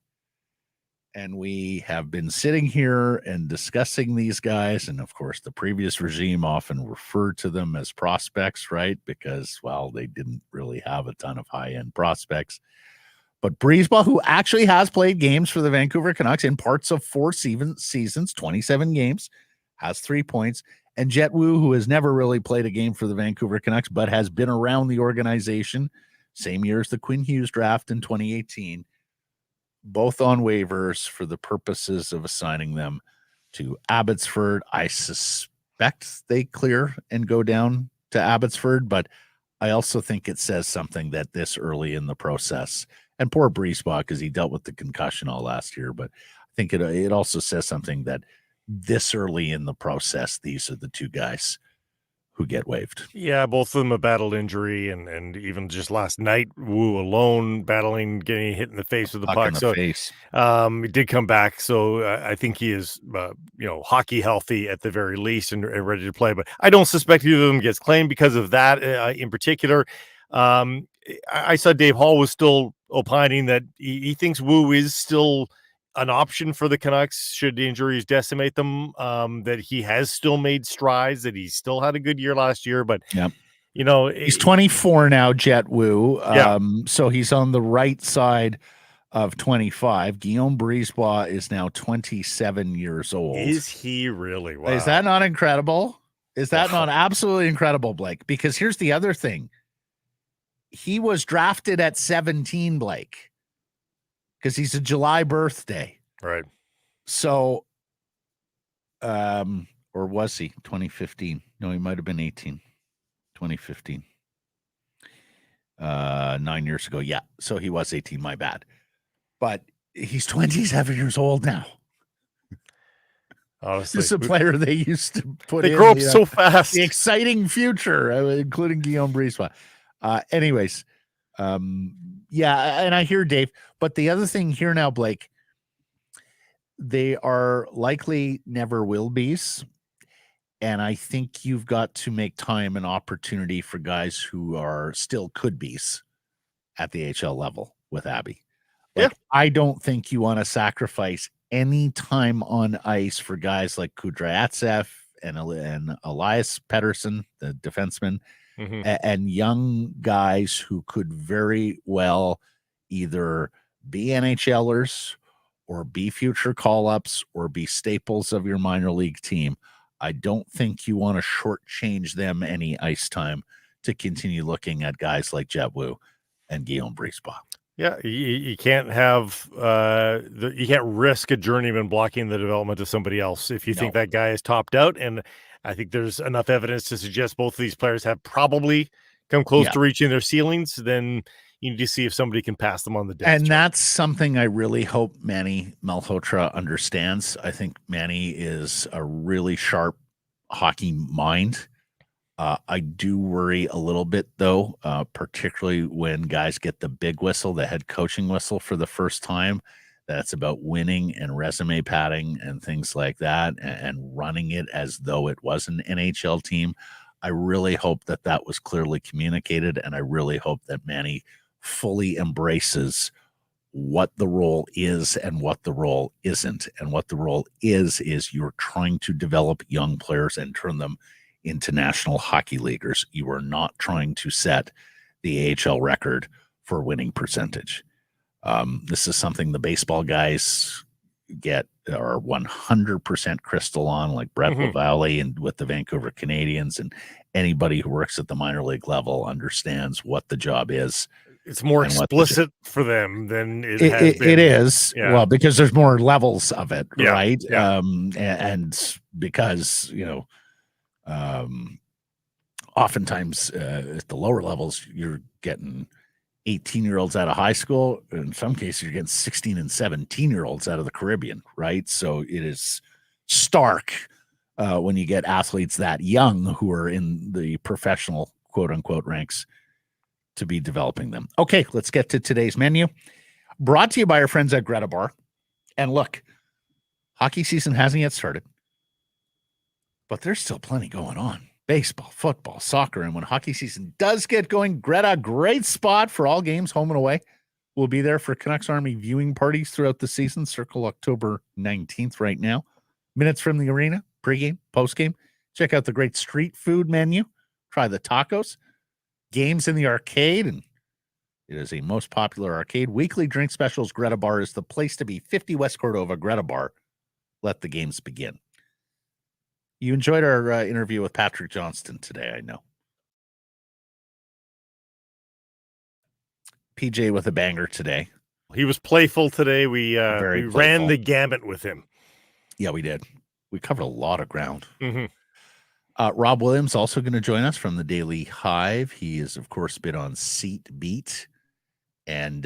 [SPEAKER 1] And we have been sitting here and discussing these guys. And of course, the previous regime often referred to them as prospects, right? Because, well, they didn't really have a ton of high-end prospects. But Brisebois, who actually has played games for the Vancouver Canucks in parts of 4 seasons, 27 games, has 3 points, And Jet Wu, who has never really played a game for the Vancouver Canucks, but has been around the organization, same year as the Quinn Hughes draft in 2018, both on waivers for the purposes of assigning them to Abbotsford. I suspect they clear and go down to Abbotsford, but I also think it says something that this early in the process, and poor Brisebois, because he dealt with the concussion all last year, but I think it also says something that this early in the process, these are the two guys who get waived.
[SPEAKER 2] Yeah, both of them have battled injury, and even just last night, Wu alone battling, getting hit in the face with the puck. He did come back, so I think he is, hockey healthy at the very least and ready to play. But I don't suspect either of them gets claimed because of that in particular. I saw Dave Hall was still opining that he thinks Wu is still an option for the Canucks should injuries decimate them, that he has still made strides, that he still had a good year last year, but
[SPEAKER 1] he's 24 now, Jet Wu. So he's on the right side of 25. Guillaume Brisebois is now 27 years old.
[SPEAKER 2] Is he really? Wow.
[SPEAKER 1] Is that not incredible? Is that not absolutely incredible, Blake? Because here's the other thing. He was drafted at 17, Blake, because he's a July birthday.
[SPEAKER 2] Right.
[SPEAKER 1] So, or was he 2015? No, he might have been 18. 2015. 9 years ago. Yeah. So he was 18, my bad. But he's 27 years old now.
[SPEAKER 2] Honestly,
[SPEAKER 1] this is a player they used to put
[SPEAKER 2] they grow up so fast.
[SPEAKER 1] The exciting future, including Guillaume Brisebois. Anyways, yeah, and I hear Dave, but the other thing here now, Blake, they are likely never will be's. And I think you've got to make time and opportunity for guys who are still could be's at the HL level with Abby. I don't think you want to sacrifice any time on ice for guys like Kudryavtsev and Elias Pettersson, the defenseman, and young guys who could very well either be NHLers or be future call-ups or be staples of your minor league team. I don't think you want to shortchange them any ice time to continue looking at guys like Jet Wu and Guillaume Brisebois.
[SPEAKER 2] Yeah, you can't have you can't risk a journeyman blocking the development of somebody else if you think that guy is topped out. And I think there's enough evidence to suggest both of these players have probably come close to reaching their ceilings. Then you need to see if somebody can pass them on the depth chart.
[SPEAKER 1] That's something I really hope Manny Malhotra understands. I think Manny is a really sharp hockey mind. I do worry a little bit, though, particularly when guys get the big whistle, the head coaching whistle for the first time. That's about winning and resume padding and things like that, and running it as though it was an NHL team. I really hope that was clearly communicated, and I really hope that Manny fully embraces what the role is and what the role isn't. And what the role is you're trying to develop young players and turn them into National Hockey Leaguers. You are not trying to set the AHL record for winning percentage. This is something the baseball guys are 100% crystal on, like Brett Lavallee and with the Vancouver Canadians, and anybody who works at the minor league level understands what the job is.
[SPEAKER 2] It's more explicit for them than it has been.
[SPEAKER 1] It is. Yeah. Well, because there's more levels of it, right?
[SPEAKER 2] Yeah.
[SPEAKER 1] And because, oftentimes at the lower levels, you're getting 18-year-olds out of high school. In some cases, you're getting 16 and 17-year-olds out of the Caribbean, right? So it is stark when you get athletes that young who are in the professional, quote-unquote, ranks to be developing them. Okay, let's get to today's menu. Brought to you by our friends at Greta Bar. And look, hockey season hasn't yet started, but there's still plenty going on. Baseball, football, soccer, and when hockey season does get going, Greta, great spot for all games, home and away. We'll be there for Canucks Army viewing parties throughout the season. Circle October 19th right now. Minutes from the arena, pregame, postgame. Check out the great street food menu. Try the tacos. Games in the arcade, and it is a most popular arcade. Weekly drink specials. Greta Bar is the place to be. 50 West Cordova, Greta Bar. Let the games begin. You enjoyed our interview with Patrick Johnston today, I know. PJ with a banger today.
[SPEAKER 2] He was playful today. We
[SPEAKER 1] Very
[SPEAKER 2] ran
[SPEAKER 1] playful.
[SPEAKER 2] the gamut with him.
[SPEAKER 1] Yeah, we did. We covered a lot of ground.
[SPEAKER 2] Mhm.
[SPEAKER 1] Rob Williams also going to join us from the Daily Hive. He has, of course, been on Seat Beat and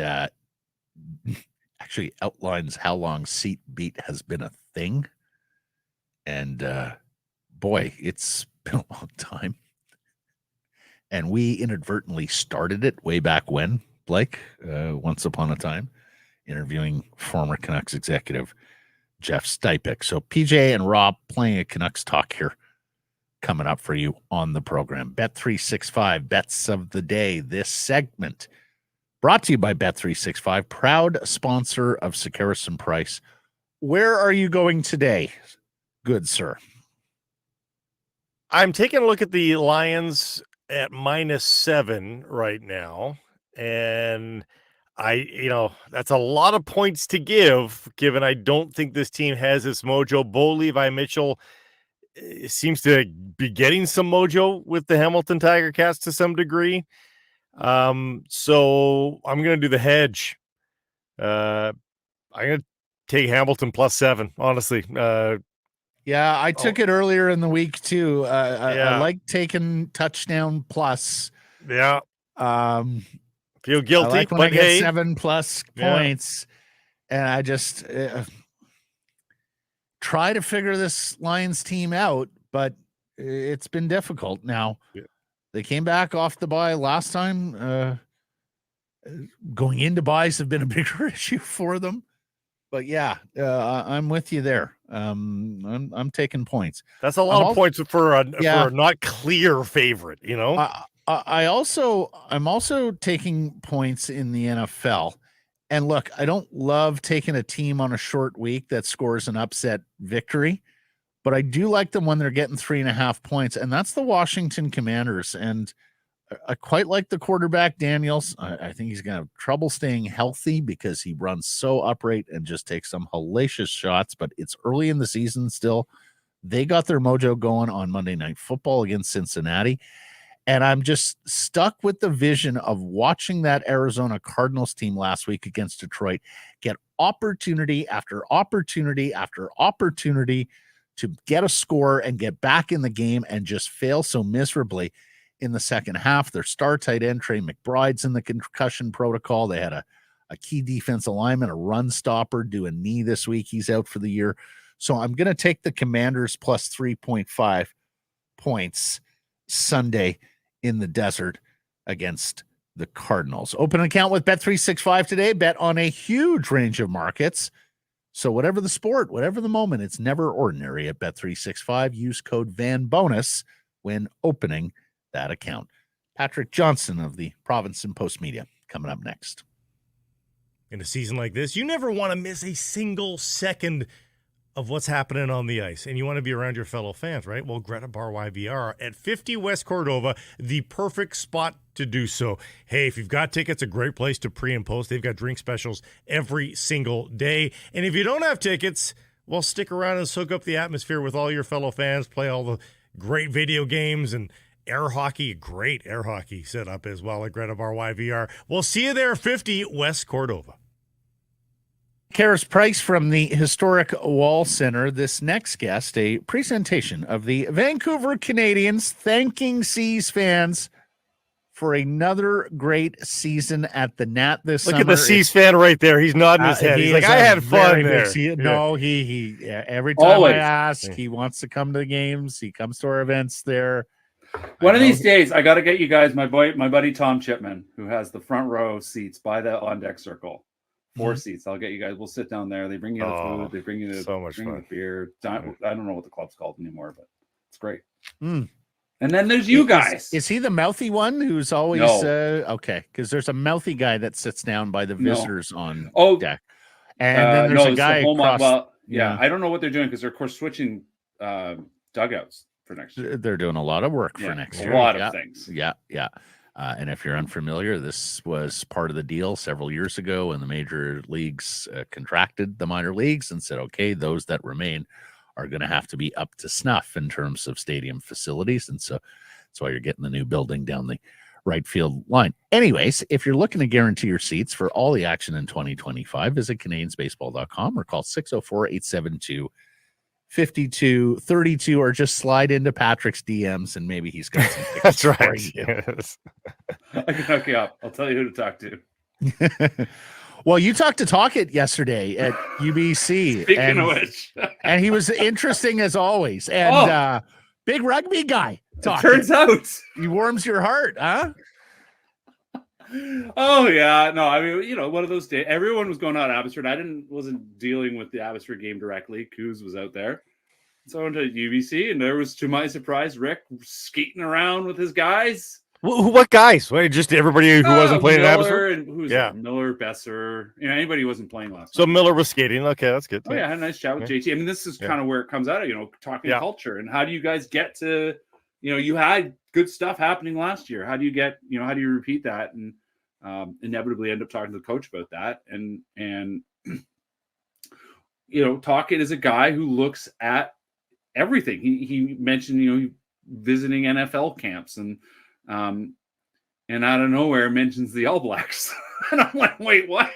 [SPEAKER 1] actually outlines how long Seat Beat has been a thing. And boy, it's been a long time. And we inadvertently started it way back when, Blake, once upon a time, interviewing former Canucks executive Jeff Stipek. So PJ and Rob playing a Canucks talk here coming up for you on the program. Bet365 bets of the day. This segment brought to you by Bet365, proud sponsor of Sekeres and Price. Where are you going today, good sir?
[SPEAKER 2] I'm taking a look at the Lions at -7 right now, and that's a lot of points to give, given I don't think this team has this mojo. Bo Levi Mitchell seems to be getting some mojo with the Hamilton Tiger Cats to some degree. So I'm going to do the hedge. I'm going to take Hamilton +7, honestly.
[SPEAKER 1] Yeah, I took it earlier in the week too. I like taking touchdown plus.
[SPEAKER 2] Yeah. Feel guilty,
[SPEAKER 1] I like when
[SPEAKER 2] but
[SPEAKER 1] I get
[SPEAKER 2] hey,
[SPEAKER 1] 7+ points, and I just try to figure this Lions team out, but it's been difficult. Now, they came back off the bye last time. Going into buys have been a bigger issue for them. But yeah, I'm with you there. I'm taking points.
[SPEAKER 2] That's a lot of points for a not clear favorite, you know.
[SPEAKER 1] I'm also taking points in the NFL. And look, I don't love taking a team on a short week that scores an upset victory, but I do like them when they're getting 3.5 points, and that's the Washington Commanders. And I quite like the quarterback, Daniels. I think he's going to have trouble staying healthy because he runs so upright and just takes some hellacious shots, but it's early in the season still. They got their mojo going on Monday Night Football against Cincinnati, and I'm just stuck with the vision of watching that Arizona Cardinals team last week against Detroit get opportunity after opportunity after opportunity to get a score and get back in the game and just fail so miserably in the second half. Their star tight end, Trey McBride's in the concussion protocol. They had a key defensive lineman, a run stopper, do a knee this week. He's out for the year. So I'm going to take the Commanders plus 3.5 points Sunday in the desert against the Cardinals. Open an account with Bet365 today. Bet on a huge range of markets. So whatever the sport, whatever the moment, it's never ordinary at Bet365. Use code VANBONUS when opening that account. Patrick Johnston of the Province and Post Media coming up next.
[SPEAKER 2] In a season like this, you never want to miss a single second of what's happening on the ice, and you want to be around your fellow fans, right? Well, Greta Bar YVR at 50 West Cordova, the perfect spot to do so. Hey, if you've got tickets, a great place to pre and post. They've got drink specials every single day. And if you don't have tickets, well, stick around and soak up the atmosphere with all your fellow fans, play all the great video games and air hockey, great air hockey set up as well at Greta Bar YVR. We'll see you there, 50 West Cordova.
[SPEAKER 1] Karis Price from the historic Wall Center. This next guest, a presentation of the Vancouver Canadians, thanking Seas fans for another great season at the Nat this summer.
[SPEAKER 2] Look at the Seas fan right there. He's nodding his head. He's like, I had fun there.
[SPEAKER 1] No, he every time I ask, he wants to come to the games. He comes to our events there.
[SPEAKER 7] One of these days, I got to get you guys, my buddy Tom Chipman, who has the front row seats by the on-deck circle. 4 seats. I'll get you guys. We'll sit down there. They bring you the food. They bring you the beer. I don't know what the club's called anymore, but it's great. And then there's you guys.
[SPEAKER 1] Is he the mouthy one who's always okay? Because there's a mouthy guy that sits down by the visitors on deck, and then there's a guy across.
[SPEAKER 7] I don't know what they're doing because they're of course switching dugouts for next year.
[SPEAKER 1] They're doing a lot of work for next year.
[SPEAKER 7] A lot of things.
[SPEAKER 1] Yeah. And if you're unfamiliar, this was part of the deal several years ago when the major leagues contracted the minor leagues and said, okay, those that remain are going to have to be up to snuff in terms of stadium facilities. And so that's why you're getting the new building down the right field line. Anyways, if you're looking to guarantee your seats for all the action in 2025, visit CanadiansBaseball.com or call 604-872-5232, or just slide into Patrick's DMs and maybe he's got some
[SPEAKER 2] That's right. Yes.
[SPEAKER 7] I can hook you up. I'll tell you who to talk to.
[SPEAKER 1] Well, you talked to Tocchet yesterday at UBC.
[SPEAKER 7] Speaking of which.
[SPEAKER 1] And he was interesting as always. And big rugby guy.
[SPEAKER 7] Turns out.
[SPEAKER 1] He warms your heart, huh?
[SPEAKER 7] Oh, yeah. No, I mean, one of those days. Everyone was going out Abbotsford. Wasn't dealing with the Abbotsford game directly. Coos was out there. So I went to UBC, and there was, to my surprise, Rick skating around with his guys.
[SPEAKER 2] What guys? Wait, just everybody who wasn't playing
[SPEAKER 7] Miller
[SPEAKER 2] in Abbotsford?
[SPEAKER 7] Miller, Boeser, anybody who wasn't playing last
[SPEAKER 2] So
[SPEAKER 7] night.
[SPEAKER 2] Miller was skating. Okay, that's good.
[SPEAKER 7] Oh, yeah, I had a nice chat with JT. I mean, this is kind of where it comes out of, talking culture. And how do you guys get to, you had good stuff happening last year. How do you repeat that? And inevitably end up talking to the coach about that. And Tocchet is a guy who looks at everything. He mentioned, visiting NFL camps and out of nowhere mentions the All Blacks. And I'm like, wait, what?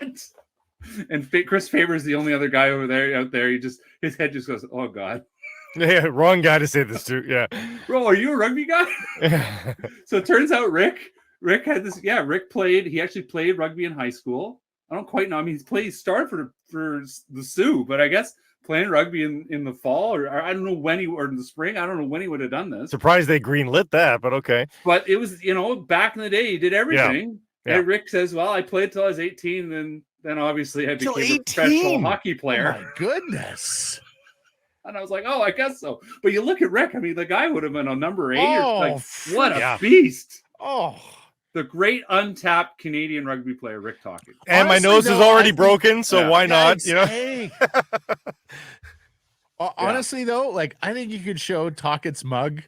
[SPEAKER 7] And Chris Faber's the only other guy out there. His head just goes, oh God.
[SPEAKER 2] Yeah, wrong guy to say this to. Yeah.
[SPEAKER 7] Bro, are you a rugby guy? So it turns out Rick had this. Yeah, Rick played. He actually played rugby in high school. I don't quite know. I mean, he started for the Sioux, but I guess playing rugby in the fall, or I don't know when or in the spring. I don't know when he would have done this.
[SPEAKER 2] Surprised they greenlit that, but okay.
[SPEAKER 7] But it was, back in the day, he did everything.
[SPEAKER 2] Yeah.
[SPEAKER 7] And Rick says, well, I played till I was 18, then obviously I became a professional hockey player.
[SPEAKER 1] Oh my goodness.
[SPEAKER 7] And I was like, oh, I guess so. But you look at Rick, I mean, the guy would have been a number 8. What a beast.
[SPEAKER 1] Oh.
[SPEAKER 7] The great untapped Canadian rugby player, Rick Tocchet.
[SPEAKER 2] And honestly, my nose is already broken, so why not?
[SPEAKER 1] Hey. Honestly, though, I think you could show Tocchet's mug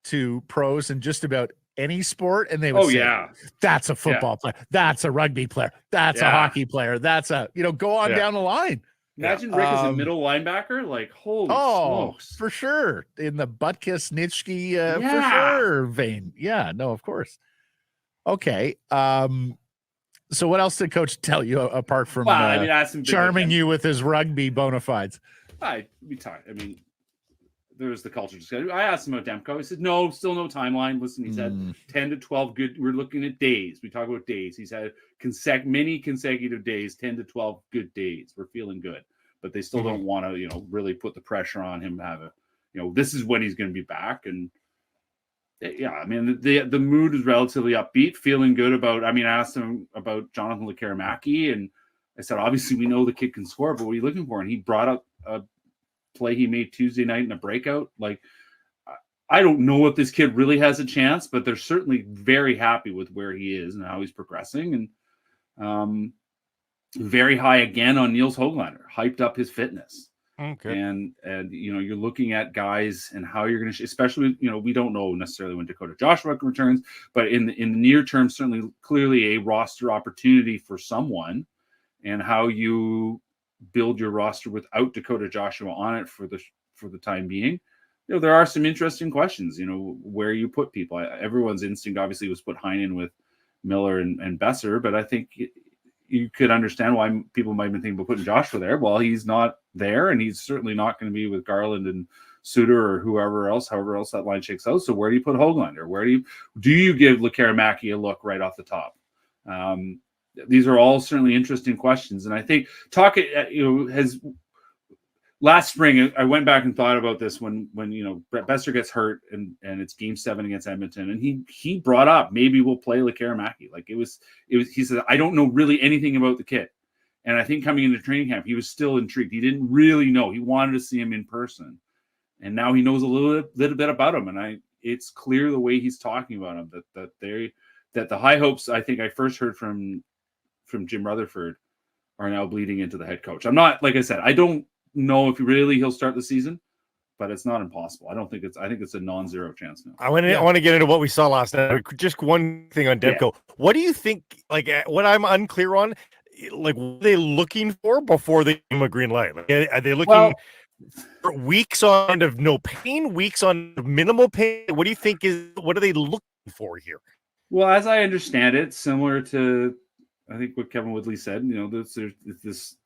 [SPEAKER 1] to pros in just about any sport, and they would say, that's a football player. That's a rugby player. That's a hockey player. That's a, go on down the line.
[SPEAKER 7] Imagine Rick as a middle linebacker. Holy smokes.
[SPEAKER 1] For sure. In the Butkus Nitschke for sure vein. Yeah, no, of course. Okay. So what else did Coach tell you apart from charming you with his rugby bona fides?
[SPEAKER 7] I mean, there was the culture discussion. I asked him about Demko. He said, no, still no timeline. Listen, he said 10 to 12 good. We're looking at days. We talk about days. He's had many consecutive days, 10 to 12 good days. We're feeling good, but they still don't want to, really put the pressure on him to have this is when he's going to be back. And I mean, the mood is relatively upbeat, feeling good about, I asked him about Jonathan Lekkerimäki, and I said, obviously we know the kid can score, but what are you looking for? And he brought up a play he made Tuesday night in a breakout. I don't know if this kid really has a chance, but they're certainly very happy with where he is and how he's progressing. And very high again on Niels Höglander, hyped up his fitness.
[SPEAKER 2] Okay.
[SPEAKER 7] And you're looking at guys and how you're going to, especially, we don't know necessarily when Dakota Joshua returns, but in the near term, certainly clearly a roster opportunity for someone, and how you build your roster without Dakota Joshua on it for the time being. There are some interesting questions, where you put people. Everyone's instinct obviously was put Heinen with Miller and Boeser, but I think you could understand why people might have been thinking about putting Joshua there. Well, he's not there, and he's certainly not going to be with Garland and Suter or however else that line shakes out. So where do you put Höglander? Where do you give Lekkerimäki a look right off the top? These are all certainly interesting questions. And I think Tocchet, has last spring, I went back and thought about this when Brett Boeser gets hurt and it's game 7 against Edmonton. And he brought up, maybe we'll play Lekkerimäki. He said, I don't know really anything about the kid. And I think coming into training camp, he was still intrigued. He didn't really know. He wanted to see him in person. And now he knows a little bit about him. And it's clear the way he's talking about him that the high hopes I think I first heard from Jim Rutherford are now bleeding into the head coach. I'm not, like I said, I don't know if he'll start the season, but it's not impossible. I think it's a non-zero chance now.
[SPEAKER 2] I want to get into what we saw last night. Just one thing on Demko. Yeah. What do you think, what I'm unclear on, what are they looking for before they give him a green light? Are they looking weeks on end of no pain, weeks on minimal pain. What do you think what are they looking for here?
[SPEAKER 7] Well, as I understand it, similar to I think what Kevin Woodley said, there's this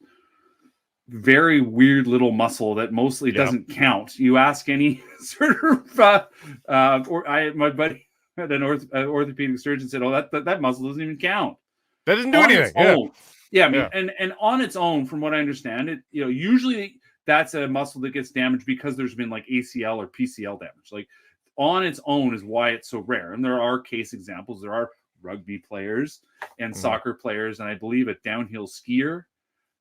[SPEAKER 7] very weird little muscle that mostly doesn't count. You ask any sort of my buddy had an orthopedic surgeon said, "Oh, that muscle doesn't even count.
[SPEAKER 2] That doesn't do anything."
[SPEAKER 7] Yeah, I mean, and on its own, from what I understand, it usually that's a muscle that gets damaged because there's been like ACL or PCL damage. Like on its own is why it's so rare. And there are case examples. There are rugby players and soccer players, and I believe a downhill skier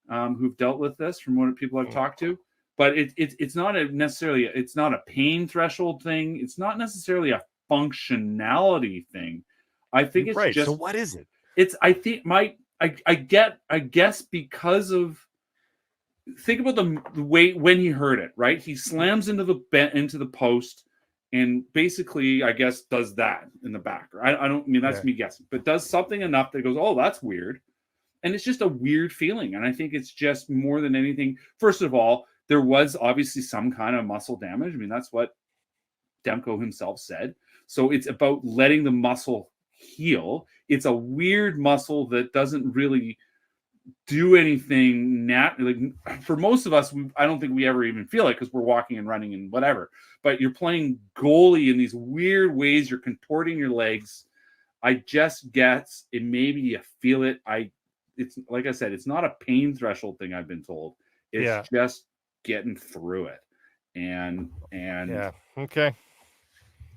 [SPEAKER 7] who've dealt with this from what people I've talked to. But it's not it's not a pain threshold thing. It's not necessarily a functionality thing. I think it's just.
[SPEAKER 2] So what is it?
[SPEAKER 7] I guess because of think about the way when he heard it, right? He slams into the post and basically, I guess, does that in the back. I mean, that's me guessing, but does something enough that goes, oh, that's weird. And it's just a weird feeling. And I think it's just more than anything. First of all, there was obviously some kind of muscle damage. I mean, that's what Demko himself said. So it's about letting the muscle heal. It's a weird muscle that doesn't really do anything like for most of us. I don't think we ever even feel it because we're walking and running and whatever. But you're playing goalie in these weird ways. You're contorting your legs. I just guess it. Maybe you feel it. It's like I said. It's not a pain threshold thing. I've been told. It's just getting through it. And
[SPEAKER 2] okay.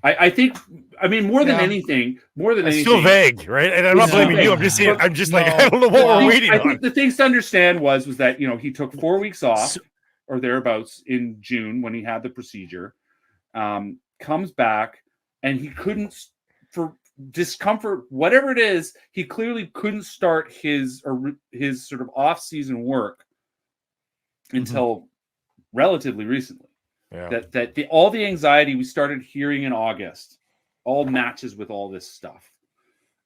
[SPEAKER 7] I think, I mean, more than anything,
[SPEAKER 2] it's still vague, right? And I'm not blaming you. I'm just saying, I don't know what we're waiting on. I think
[SPEAKER 7] the things to understand was that, he took 4 weeks off or thereabouts in June when he had the procedure, comes back and he couldn't, for discomfort, whatever it is, he clearly couldn't start his sort of off-season work until relatively recently. Yeah. That all the anxiety we started hearing in August all matches with all this stuff.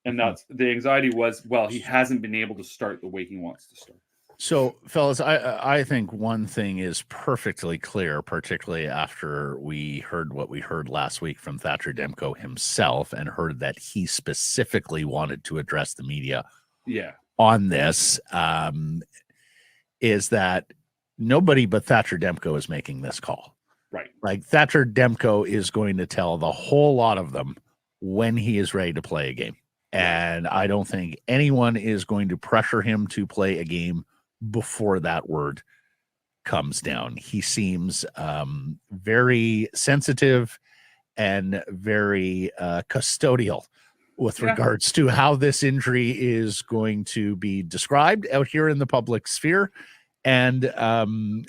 [SPEAKER 7] And that's the anxiety was, well, he hasn't been able to start the way he wants to start.
[SPEAKER 1] So, fellas, I think one thing is perfectly clear, particularly after we heard what we heard last week from Thatcher Demko himself and heard that he specifically wanted to address the media on this, is that nobody but Thatcher Demko is making this call.
[SPEAKER 7] Right.
[SPEAKER 1] Like Thatcher Demko is going to tell the whole lot of them when he is ready to play a game. And I don't think anyone is going to pressure him to play a game before that word comes down. He seems very sensitive and very custodial with regards to how this injury is going to be described out here in the public sphere and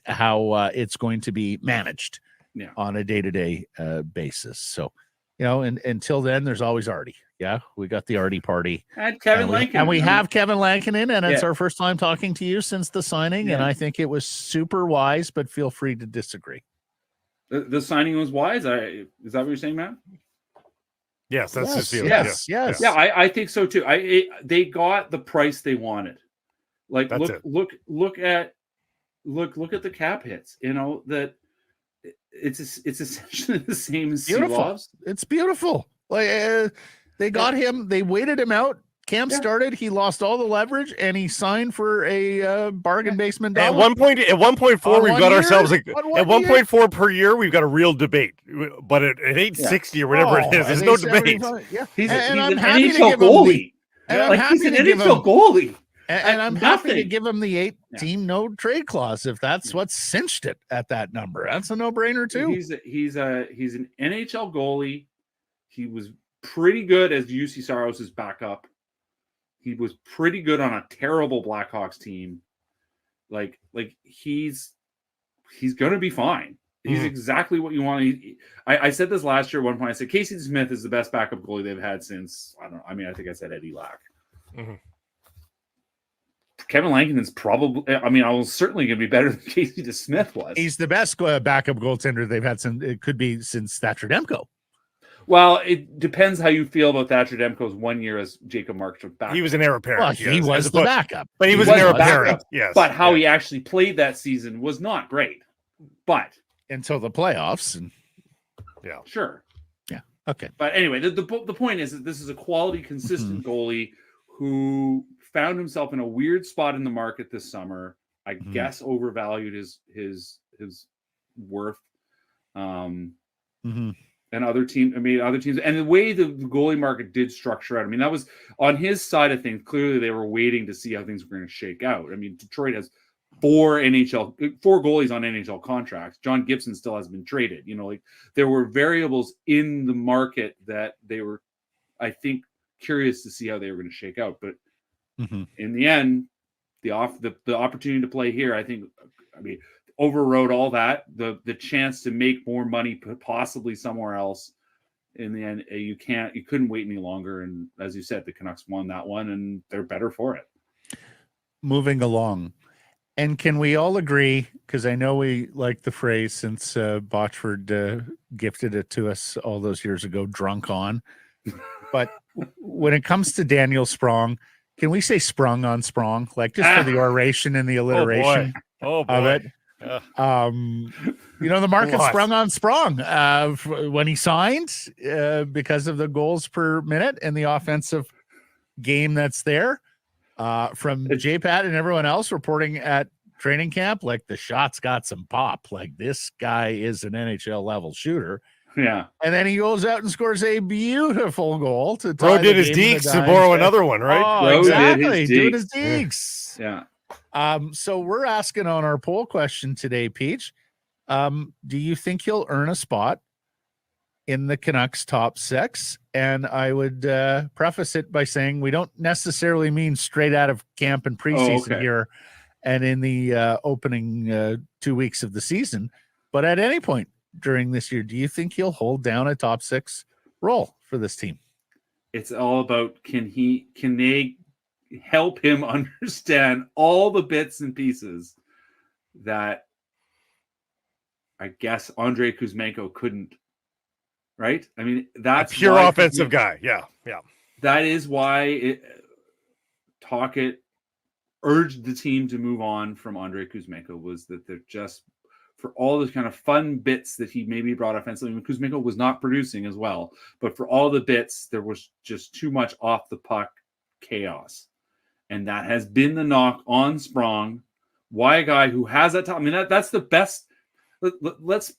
[SPEAKER 1] how it's going to be managed on a day-to-day basis. So, and until then, there's always Artie. Yeah, we got the Artie party.
[SPEAKER 7] And Kevin Lankinen.
[SPEAKER 1] And we have Kevin Lankinen, and it's our first time talking to you since the signing, and I think it was super wise, but feel free to disagree.
[SPEAKER 7] The signing was wise? Is that what you're saying, Matt?
[SPEAKER 2] Yes, that's his feeling.
[SPEAKER 1] Yes.
[SPEAKER 7] Yeah, I think so too. They got the price they wanted. Like look at the cap hits. That it's essentially the same as
[SPEAKER 1] beautiful. It's beautiful. Like they got him. They waited him out. Camp started. He lost all the leverage, and he signed for a bargain basement dollar.
[SPEAKER 2] At 1.4, we've got ourselves at 1.4 per year. We've got a real debate. But at 860 or whatever it is, there's no debate.
[SPEAKER 7] He's an NHL goalie. He's an NHL goalie.
[SPEAKER 1] And I'm happy to give him the 8-team no trade clause if that's what cinched it at that number. That's a no-brainer too.
[SPEAKER 7] He's an NHL goalie. He was pretty good as UC Saros' backup. He was pretty good on a terrible Blackhawks team. Like he's going to be fine. He's exactly what you want. I said this last year at one point. I said Casey Smith is the best backup goalie they've had since I think I said Eddie Lack. Kevin Lankinen's probably. I was certainly going to be better than Casey DeSmith was.
[SPEAKER 1] He's the best backup goaltender they've had since it could be since Thatcher Demko.
[SPEAKER 7] Well, it depends how you feel about Thatcher Demko's 1 year as Jacob Markstrom's backup.
[SPEAKER 2] He was an heir apparent.
[SPEAKER 1] Well, he was the backup,
[SPEAKER 2] but he was an heir apparent. Yes,
[SPEAKER 7] but how he actually played that season was not great. but
[SPEAKER 1] until the playoffs, and
[SPEAKER 7] sure.
[SPEAKER 1] Yeah. Okay.
[SPEAKER 7] But anyway, the point is that this is a quality, consistent goalie who found himself in a weird spot in the market this summer. I guess overvalued his worth. And other teams, and the way the goalie market did structure out. I mean, that was on his side of things. Clearly, they were waiting to see how things were going to shake out. I mean, Detroit has 4 goalies on NHL contracts. John Gibson still hasn't been traded. Like there were variables in the market that they were, I think, curious to see how they were going to shake out. But in the end, the opportunity to play here, I mean, overrode all that. The chance to make more money possibly somewhere else. In the end, you couldn't wait any longer. And as you said, the Canucks won that one, and they're better for it.
[SPEAKER 1] Moving along. And can we all agree, because I know we like the phrase since Botchford gifted it to us all those years ago, drunk on. But when it comes to Daniel Sprong, can we say sprung on Sprong? Like just for the oration and the alliteration of it. The market sprung on Sprong when he signed because of the goals per minute and the offensive game that's there. From JPAT and everyone else reporting at training camp, like the shots got some pop. Like this guy is an NHL level shooter.
[SPEAKER 7] Yeah.
[SPEAKER 1] And then he goes out and scores a beautiful goal to tie
[SPEAKER 2] Bro did his deeks to borrow another one, right?
[SPEAKER 1] Oh, exactly. Doing his deeks.
[SPEAKER 7] Yeah.
[SPEAKER 1] So we're asking on our poll question today, Peach. Do you think he'll earn a spot in the Canucks top 6? And I would preface it by saying we don't necessarily mean straight out of camp and preseason here and in the opening 2 weeks of the season, but at any point during this year, do you think he'll hold down a top 6 role for this team?
[SPEAKER 7] It's all about can they help him understand all the bits and pieces that I guess Andrei Kuzmenko couldn't. Right? I mean, that's
[SPEAKER 2] a pure offensive guy. Yeah.
[SPEAKER 7] That is why Tocchet urged the team to move on from Andrei Kuzmenko, was that they're just for all the kind of fun bits that he maybe brought offensively. I mean, Kuzmenko was not producing as well, but for all the bits, there was just too much off the puck chaos. And that has been the knock on Sprong. Why a guy who has that top? I mean, that's the best. Let's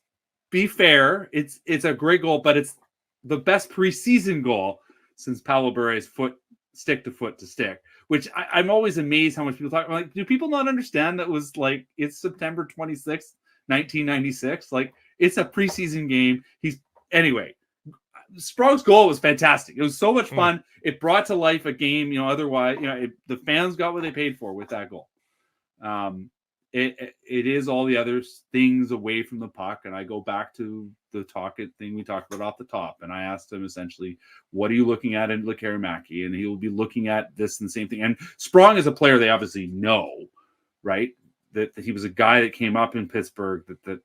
[SPEAKER 7] be fair. It's a great goal, but it's the best preseason goal since Paolo Bure's stick to foot to stick, which I'm always amazed how much people talk. Like, do people not understand that was like, it's September 26th, 1996. Like, it's a preseason game. Anyway, Sprong's goal was fantastic. It was so much fun. It brought to life a game, otherwise, the fans got what they paid for with that goal. It is all the other things away from the puck. And I go back to the Tocchet thing we talked about off the top. And I asked him essentially, what are you looking at in Lekerimäki? And he will be looking at this and the same thing. And Sprong is a player they obviously know, right? That he was a guy that came up in Pittsburgh, that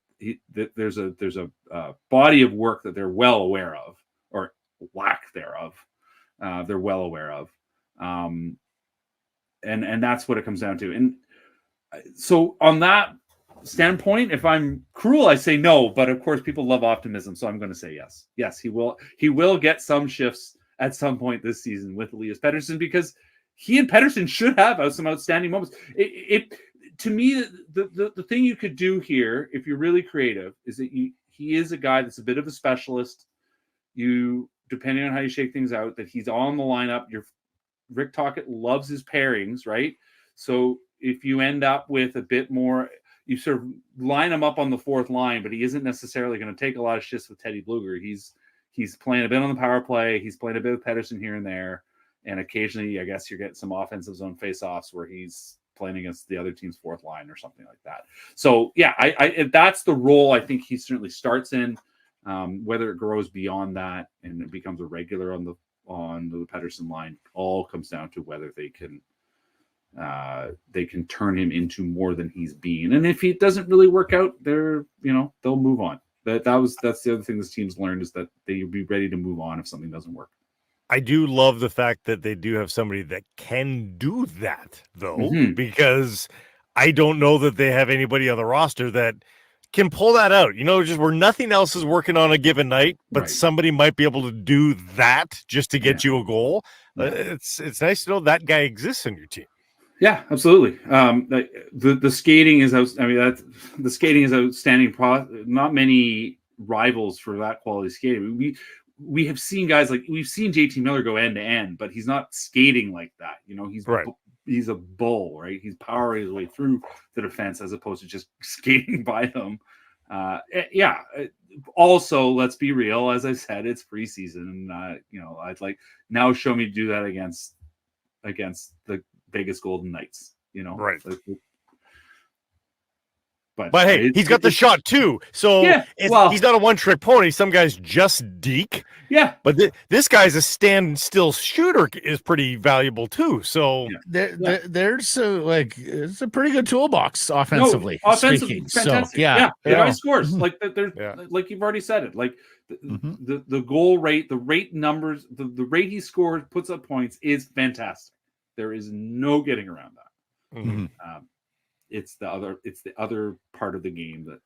[SPEAKER 7] there's a body of work that they're well aware of, or lack thereof. They're well aware of. And that's what it comes down to. And so on that standpoint, if I'm cruel, I say no, but of course people love optimism. So I'm going to say yes. Yes, he will get some shifts at some point this season with Elias Pettersson, because he and Pettersson should have some outstanding moments. To me, the thing you could do here, if you're really creative, is that he is a guy that's a bit of a specialist. Depending on how you shake things out, that he's on the lineup. Rick Tocchet loves his pairings, right? So if you end up with a bit more, you sort of line him up on the fourth line, but he isn't necessarily going to take a lot of shifts with Teddy Bluger. He's playing a bit on the power play. He's playing a bit with Pettersson here and there. And occasionally, I guess you're getting some offensive zone faceoffs where he's playing against the other team's fourth line or something like that. So yeah, I that's the role I think he certainly starts in. Whether it grows beyond that and it becomes a regular on the Pettersson line, all comes down to whether they can turn him into more than he's been. And if it doesn't really work out, they'll move on. That's the other thing this team's learned, is that they'll be ready to move on if something doesn't work.
[SPEAKER 2] I do love the fact that they do have somebody that can do that, though, because I don't know that they have anybody on the roster that can pull that out, just where nothing else is working on a given night, but somebody might be able to do that just to get you a goal. It's nice to know that guy exists in your team.
[SPEAKER 7] Yeah, absolutely. The skating is, the skating is outstanding. Not many rivals for that quality skating. We have seen guys we've seen JT Miller go end to end, but he's not skating like that. He's a bull, right? He's powering his way through the defense as opposed to just skating by them. Also, let's be real. As I said, it's preseason. I'd like now show me to do that against the Vegas Golden Knights.
[SPEAKER 2] Right.
[SPEAKER 7] But
[SPEAKER 2] hey, he's got the shot too. So he's not a one-trick pony. Some guys just deke. Yeah. But this guy's a stand-still shooter is pretty valuable too. So
[SPEAKER 1] there's it's a pretty good toolbox offensively.
[SPEAKER 7] Offensively, fantastic.
[SPEAKER 1] So,
[SPEAKER 7] the guy scores. Like you've already said it. Like the goal rate, the rate numbers, the rate he scores, puts up points is fantastic. There is no getting around that.
[SPEAKER 2] Mm-hmm.
[SPEAKER 7] It's the other part of the game that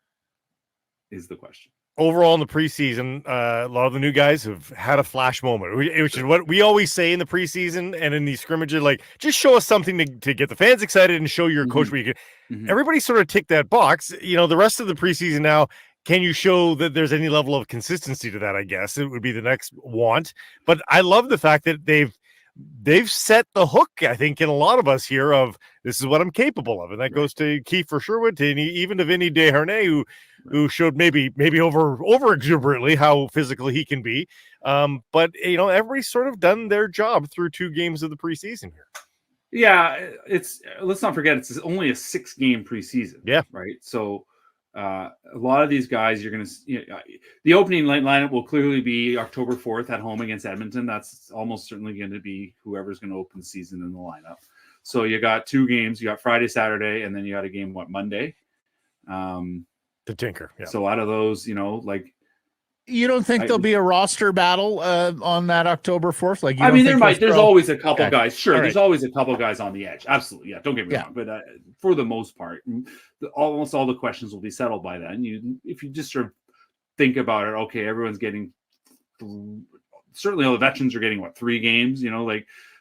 [SPEAKER 7] is the question.
[SPEAKER 2] Overall in the preseason, a lot of the new guys have had a flash moment, which is what we always say in the preseason and in these scrimmages, just show us something to get the fans excited and show your coach where you can. Everybody sort of ticked that box. The rest of the preseason now, can you show that there's any level of consistency to that? I guess it would be the next want. But I love the fact that they've set the hook, I think, in a lot of us here of this is what I'm capable of. And that goes to Kiefer Sherwood, to even to Vinny Desharnais, who showed maybe over exuberantly how physical he can be. But everybody's sort of done their job through 2 games of the preseason here.
[SPEAKER 7] Yeah, let's not forget it's only a 6-game preseason.
[SPEAKER 2] Yeah.
[SPEAKER 7] Right. So a lot of these guys, you're going to the opening lineup will clearly be October 4th at home against Edmonton. That's almost certainly going to be whoever's going to open the season in the lineup. So you got 2 games. You got Friday, Saturday, and then you got a game Monday.
[SPEAKER 2] To tinker. Yeah.
[SPEAKER 7] So out of those, you
[SPEAKER 1] don't think there'll be a roster battle on that October 4th?
[SPEAKER 7] There's always a couple guys. Sure, there's always a couple guys on the edge. Absolutely, yeah. Don't get me wrong, but for the most part, almost all the questions will be settled by then. If you just sort of think about it, okay, everyone's getting. Certainly, all the veterans are getting 3 games.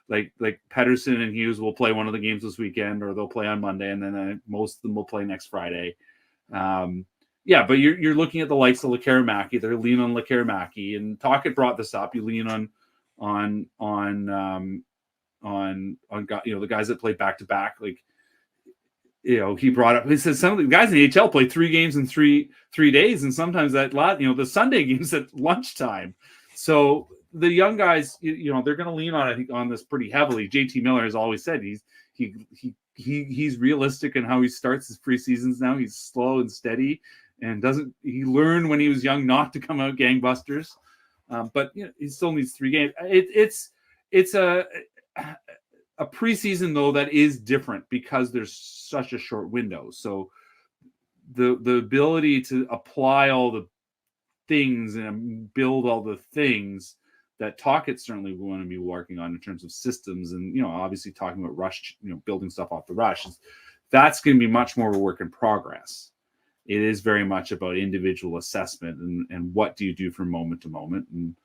[SPEAKER 7] Like Pettersson and Hughes will play one of the games this weekend, or they'll play on Monday, and then most of them will play next Friday. But you're looking at the likes of Lekkerimäki. They're leaning on Lekkerimäki, and Tocchet brought this up. You lean on the guys that played back to back. He brought up. He said some of the guys in the HL play 3 games in three days, and sometimes the Sunday games at lunchtime. So the young guys, they're going to lean on, I think, on this pretty heavily. JT Miller has always said he's realistic in how he starts his preseasons now. He's slow and steady, and he learned when he was young not to come out gangbusters. But he still needs 3 games. It's a preseason though that is different because there's such a short window. So the ability to apply all the things and build all the things that Tocchet certainly want to be working on in terms of systems, and obviously talking about rush, building stuff off the rush, that's going to be much more of a work in progress. It is very much about individual assessment and what do you do from moment to moment, and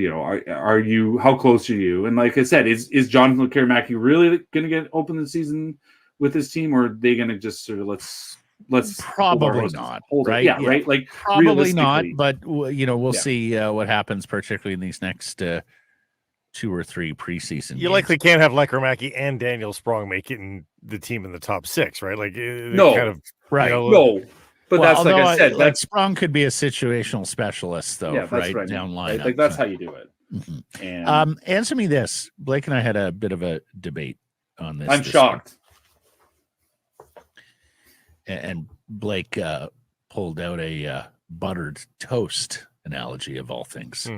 [SPEAKER 7] are you, how close are you? And like I said, is Jonathan Lekkerimäki really going to get open the season with his team, or are they going to just sort of let's
[SPEAKER 1] probably not, right?
[SPEAKER 7] Yeah, right. Like
[SPEAKER 1] probably not, but we'll see what happens, particularly in these next 2 or 3 preseason.
[SPEAKER 2] You likely can't have Lekkerimäki and Daniel Sprong making the team in the top 6, right?
[SPEAKER 1] No, right?
[SPEAKER 7] No, but that's like I said.
[SPEAKER 1] Sprong could be a situational specialist, though, right down line.
[SPEAKER 7] Like that's how you do it.
[SPEAKER 1] Mm-hmm. And answer me this: Blake and I had a bit of a debate on this.
[SPEAKER 7] I'm shocked.
[SPEAKER 1] And Blake pulled out a buttered toast analogy of all things.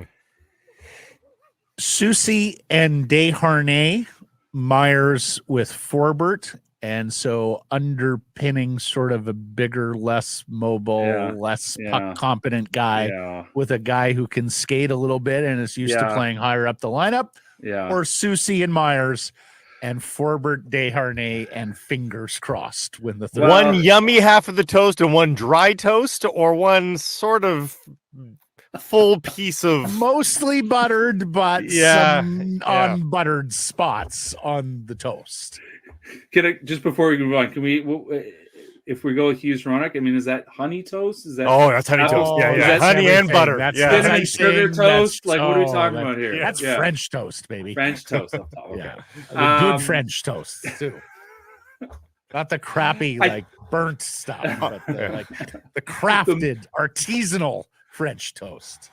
[SPEAKER 1] Soucy and Desharnais, Myers with Forbert, and so underpinning sort of a bigger, less mobile, less puck competent guy with a guy who can skate a little bit and is used to playing higher up the lineup.
[SPEAKER 7] Yeah.
[SPEAKER 1] Or Soucy and Myers, and Forbert Desharnais and fingers crossed when the third.
[SPEAKER 2] One yummy half of the toast and one dry toast, or one sort of full piece of
[SPEAKER 1] mostly buttered, but some unbuttered spots on the toast.
[SPEAKER 7] Can I, just before we move on, can we, if we go with Hughes Ronick, I mean, is that honey toast? Is that
[SPEAKER 2] that's honey toast? Yeah. Honey and butter.
[SPEAKER 1] That's
[SPEAKER 7] cinnamon sugar toast. Like, what are we talking about here?
[SPEAKER 1] That's French toast, baby.
[SPEAKER 7] French toast. Okay.
[SPEAKER 1] Good French toast too. Not the crappy burnt stuff, but the crafted artisanal French toast.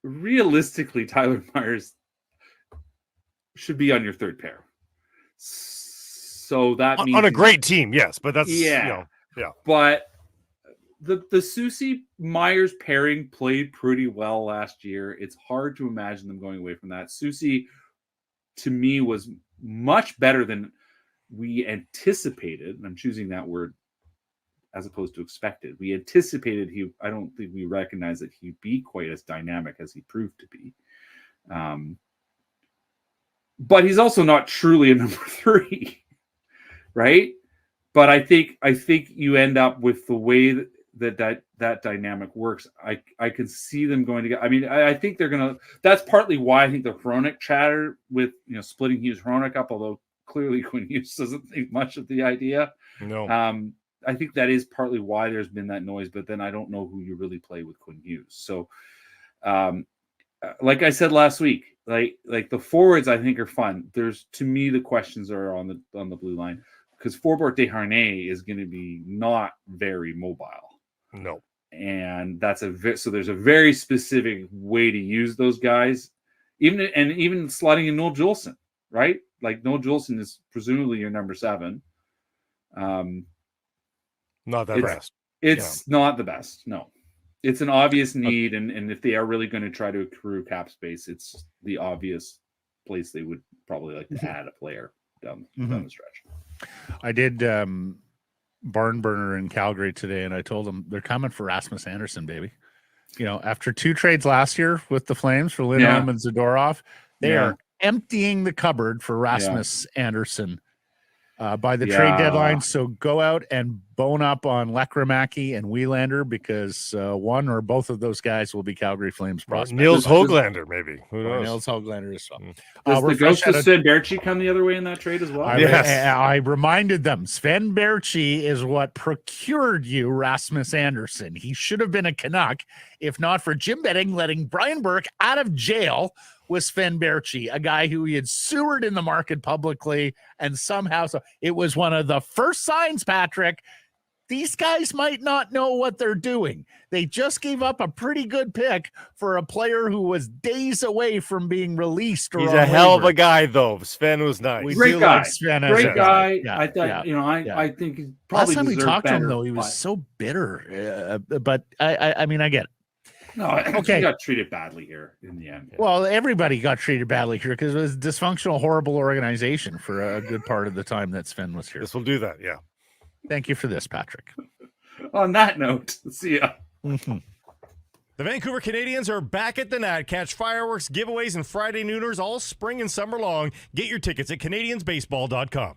[SPEAKER 7] Realistically, Tyler Myers should be on your third pair. So that means
[SPEAKER 2] on a great team, yes, but that's
[SPEAKER 7] But the Soucy Myers pairing played pretty well last year. It's hard to imagine them going away from that. Soucy, to me, was much better than we anticipated. And I'm choosing that word as opposed to expected. We anticipated I don't think we recognized that he'd be quite as dynamic as he proved to be. But he's also not truly a number 3. Right, but I think you end up with the way that dynamic works. I can see them going together. I mean, I think they're gonna. That's partly why I think the Hronek chatter with splitting Hughes Hronek up, although clearly Quinn Hughes doesn't think much of the idea.
[SPEAKER 2] No,
[SPEAKER 7] I think that is partly why there's been that noise. But then I don't know who you really play with Quinn Hughes. So, like I said last week, like the forwards I think are fun. To me the questions are on the blue line. Because Forbort Desharnais is going to be not very mobile.
[SPEAKER 2] No.
[SPEAKER 7] And so there's a very specific way to use those guys. Even slotting in Noel Juleson, right? Like Noel Juleson is presumably your number 7.
[SPEAKER 2] Not the best.
[SPEAKER 7] It's not the best. No. It's an obvious need. And if they are really going to try to accrue cap space, it's the obvious place they would probably like to add a player down the stretch.
[SPEAKER 1] I did barn burner in Calgary today, and I told them they're coming for Rasmus Andersson, baby. After 2 trades last year with the Flames for Lindholm and Zadorov, they are emptying the cupboard for Rasmus Andersson by the trade deadline. So go out and bone up on Lekkerimäki and Wielander because one or both of those guys will be Calgary Flames prospects.
[SPEAKER 2] Nils Höglander, maybe. Who knows?
[SPEAKER 1] Nils Höglander as well.
[SPEAKER 7] Does the ghost of Sven Berchi come the other way in that trade as well?
[SPEAKER 1] I reminded them. Sven Berchi is what procured you Rasmus Andersson. He should have been a Canuck if not for Jim Betting letting Brian Burke out of jail with Sven Berchi, a guy who he had sewered in the market publicly, and somehow it was one of the first signs, Patrick. These guys might not know what they're doing. They just gave up a pretty good pick for a player who was days away from being released.
[SPEAKER 2] He's a hell of a guy, though. Sven was nice.
[SPEAKER 7] Great guy.
[SPEAKER 1] Like Sven
[SPEAKER 7] Great guy. Yeah, I thought, I think he probably
[SPEAKER 1] last time we talked
[SPEAKER 7] better,
[SPEAKER 1] to him, though, he was so bitter. But I mean, I get it.
[SPEAKER 7] No, okay. He got treated badly here in the end.
[SPEAKER 1] Well, everybody got treated badly here because it was a dysfunctional, horrible organization for a good part of the time that Sven was here.
[SPEAKER 2] This will do that, yeah.
[SPEAKER 1] Thank you for this, Patrick.
[SPEAKER 7] On that note, see ya.
[SPEAKER 2] The Vancouver Canadians are back at the Nat. Catch fireworks, giveaways, and Friday nooners all spring and summer long. Get your tickets at CanadiansBaseball.com.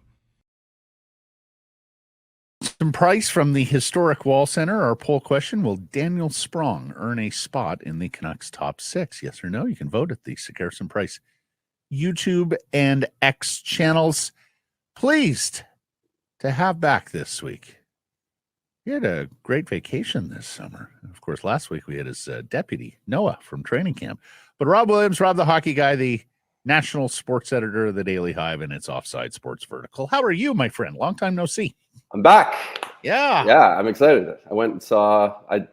[SPEAKER 1] Some price from the historic Wall Center. Our poll question: will Daniel Sprong earn a spot in the Canucks top 6? Yes or no? You can vote at the Sekerson Price YouTube and X channels. Pleased to have back this week. He had a great vacation this summer. Of course, last week we had his deputy, Noah, from training camp. But Rob Williams, Rob the Hockey Guy, the national sports editor of the Daily Hive and its Offside Sports vertical. How are you, my friend? Long time no see.
[SPEAKER 8] I'm back.
[SPEAKER 1] Yeah.
[SPEAKER 8] Yeah, I'm excited. I went and saw, I